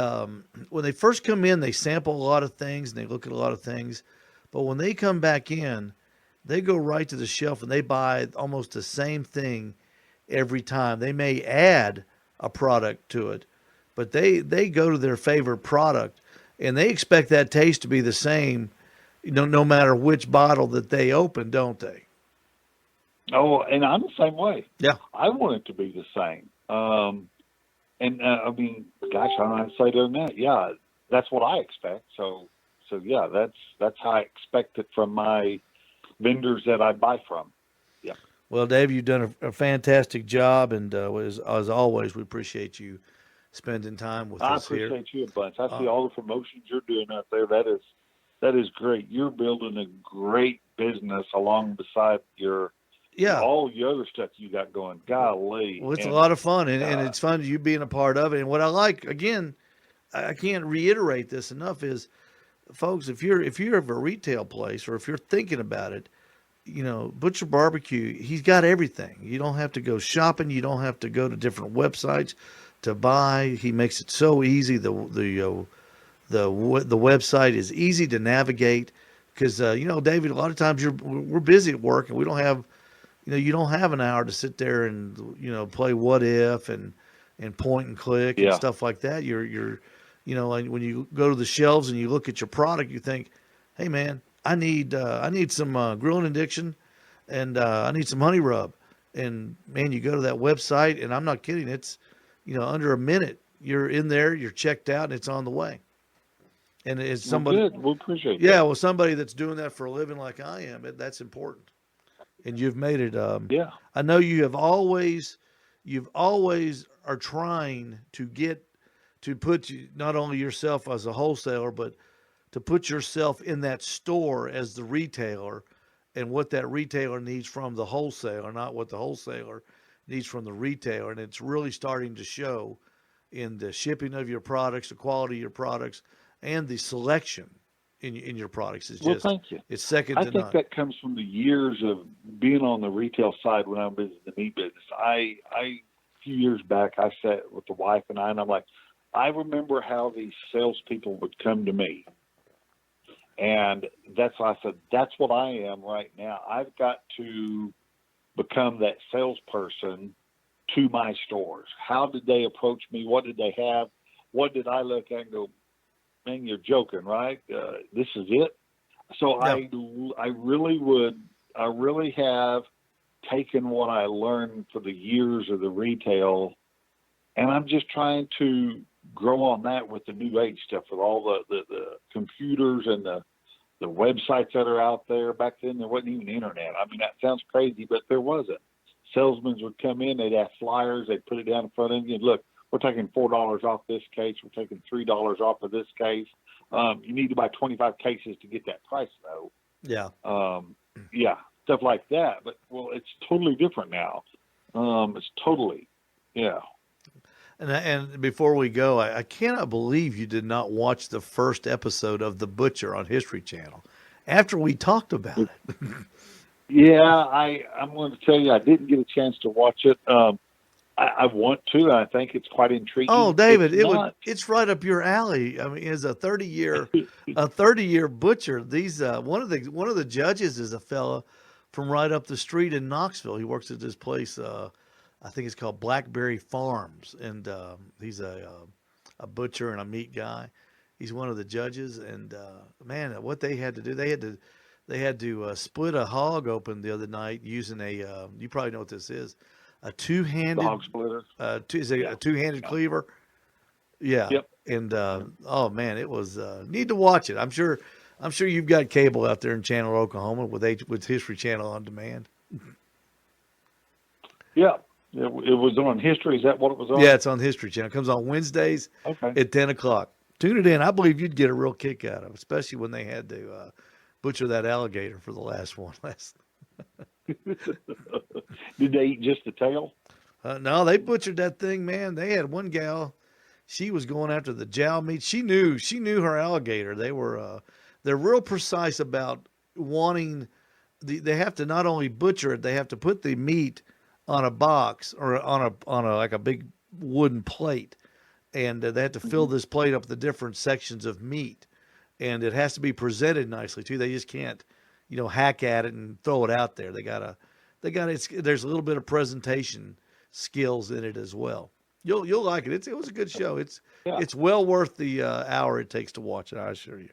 Speaker 1: when they first come in, they sample a lot of things and they look at a lot of things, but when they come back in, they go right to the shelf and they buy almost the same thing every time. They may add a product to it, but they go to their favorite product. And they expect that taste to be the same, no matter which bottle that they open, don't they?
Speaker 3: Oh, and I'm the same way.
Speaker 1: Yeah.
Speaker 3: I want it to be the same. I mean, gosh, I don't know how to say it other than that. Yeah, that's what I expect. So yeah, that's how I expect it from my vendors that I buy from. Yeah.
Speaker 1: Well, Dave, you've done a fantastic job, and as always, we appreciate you spending time with us here.
Speaker 3: I appreciate you a bunch. I see all the promotions you're doing out there. That is great. You're building a great business along beside all the other stuff you got going. Golly.
Speaker 1: Well, it's a lot of fun, and it's fun you being a part of it. And what I like, again, I can't reiterate this enough, is, folks, if you're of a retail place, or if you're thinking about it, Butcher Barbecue, he's got everything. You don't have to go shopping. You don't have to go to different websites to buy. He makes it so easy. The website is easy to navigate, because David, a lot of times we're busy at work, and we don't have you don't have an hour to sit there and play what if and point and click and stuff like that. You're like when you go to the shelves and you look at your product, you think, hey man, I need some grilling addiction, and I need some honey rub, and man, you go to that website, and I'm not kidding, it's under a minute, you're in there, you're checked out, and it's on the way. And it's somebody.
Speaker 3: Well, good. We'll appreciate that.
Speaker 1: Yeah, well, somebody that's doing that for a living like I am, that's important. And you've made it. I know you've always are trying to get to put you, not only yourself as a wholesaler, but to put yourself in that store as the retailer and what that retailer needs from the wholesaler, not what the wholesaler needs from the retailer. And it's really starting to show in the shipping of your products, the quality of your products, and the selection in your products. It's
Speaker 3: Well,
Speaker 1: just,
Speaker 3: thank you.
Speaker 1: it's second
Speaker 3: I
Speaker 1: to
Speaker 3: think
Speaker 1: none.
Speaker 3: that comes from the years of being on the retail side when I was in the meat business. A few years back, I sat with the wife and I'm like, I remember how these salespeople would come to me. And that's why I said, that's what I am right now. I've got to become that salesperson to my stores. How did they approach me? What did they have? What did I look at and go, man, you're joking, right? This is it. So
Speaker 1: Yeah.
Speaker 3: I really have taken what I learned for the years of the retail, and I'm just trying to grow on that with the new age stuff, with all the computers and the websites that are out there. Back then, there wasn't even internet. I mean, that sounds crazy, but there wasn't. Salesmen would come in, they'd have flyers, they'd put it down in front of you, and look, we're taking $4 off this case, we're taking $3 off of this case. You need to buy 25 cases to get that price, though.
Speaker 1: Yeah.
Speaker 3: Yeah, stuff like that. But, well, it's totally different now. It's totally, yeah.
Speaker 1: And before we go, I cannot believe you did not watch the first episode of The Butcher on History Channel after we talked about it.
Speaker 3: Yeah, I'm going to tell you, I didn't get a chance to watch it. I want to. I think it's quite intriguing.
Speaker 1: Oh, David,
Speaker 3: It's
Speaker 1: it's right up your alley. I mean, as a 30-year butcher, these one of the judges is a fella from right up the street in Knoxville. He works at this place. I think it's called Blackberry Farms, and he's a butcher and a meat guy. He's one of the judges, and man, what they had to do, they had to split a hog open the other night using a you probably know what this is, a two-handed
Speaker 3: hog splitter.
Speaker 1: a two-handed cleaver. Yeah.
Speaker 3: Yep.
Speaker 1: And oh man, it was need to watch it. I'm sure you've got cable out there in Chandler, Oklahoma with History Channel on demand.
Speaker 3: Yeah. It was on History. Is that what it was on?
Speaker 1: Yeah, it's on History Channel. It comes on Wednesdays at 10 o'clock. Tune it in. I believe you'd get a real kick out of it, especially when they had to butcher that alligator for the last one.
Speaker 3: Did they eat just the tail?
Speaker 1: No, they butchered that thing, man. They had one gal, she was going after the jowl meat. She knew her alligator. They're real precise about wanting they have to not only butcher it, they have to put the meat on a box or on a like a big wooden plate, and they have to fill this plate up with the different sections of meat, and it has to be presented nicely too. They just can't, hack at it and throw it out there. They gotta. There's a little bit of presentation skills in it as well. You'll like it. It was a good show. It's well worth the hour it takes to watch it, I assure you.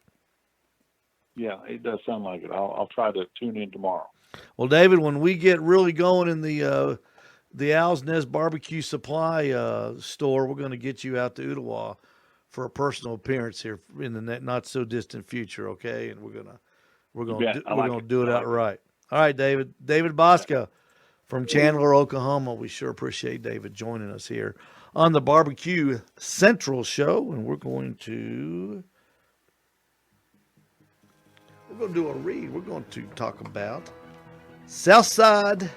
Speaker 3: Yeah, it does sound like it. I'll try to tune in tomorrow.
Speaker 1: Well, David, when we get really going in the Owl's Nest Barbecue Supply store, we're going to get you out to Ottawa for a personal appearance here in the not so distant future. Okay, and we're gonna do it outright. All right, David. David Bosca from Chandler, Oklahoma. We sure appreciate David joining us here on the BBQ Central Show, and we're going to do a read. We're going to talk about Southside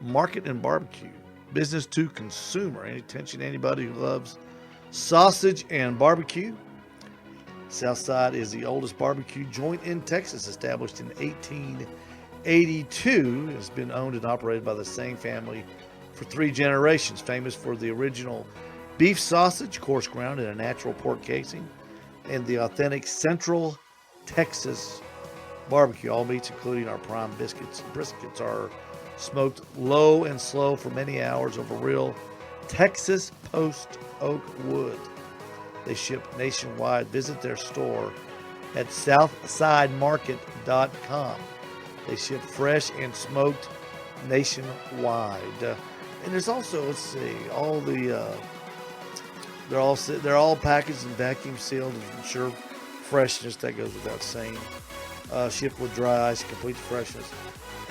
Speaker 1: Market and Barbecue, business to consumer. Any attention to anybody who loves sausage and barbecue? Southside is the oldest barbecue joint in Texas, established in 1882. It has been owned and operated by the same family for 3 generations. Famous for the original beef sausage, coarse ground in a natural pork casing, and the authentic Central Texas barbecue. All meats, including our prime briskets, are smoked low and slow for many hours over real Texas post oak wood. They ship nationwide. Visit their store at southsidemarket.com. They ship fresh and smoked nationwide. And there's also, let's see, all the they're all packaged and vacuum sealed to ensure freshness. That goes without saying. Shipped with dry ice, complete freshness.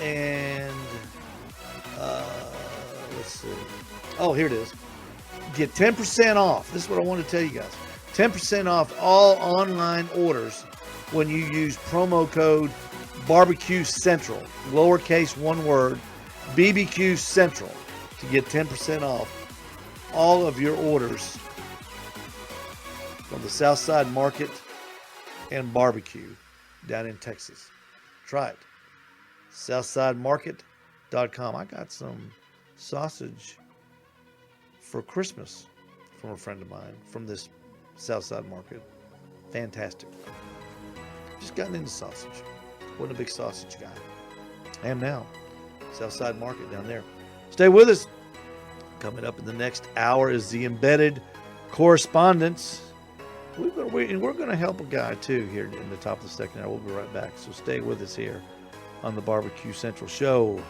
Speaker 1: And let's see. Oh, here it is. get 10% off. This is what I want to tell you guys. 10% off all online orders when you use promo code BBQ Central, lowercase one word, BBQ Central, to get 10% off all of your orders from the Southside Market and Barbecue down in Texas. Try it. SouthsideMarket.com. I got some sausage for Christmas from a friend of mine from this Southside Market. Fantastic. Just gotten into sausage. Wasn't a big sausage guy. I am now. Southside Market down there. Stay with us. Coming up in the next hour is the Embedded Correspondent. We're going to help a guy too here in the top of the second hour. We'll be right back. So stay with us here on the BBQ Central Show.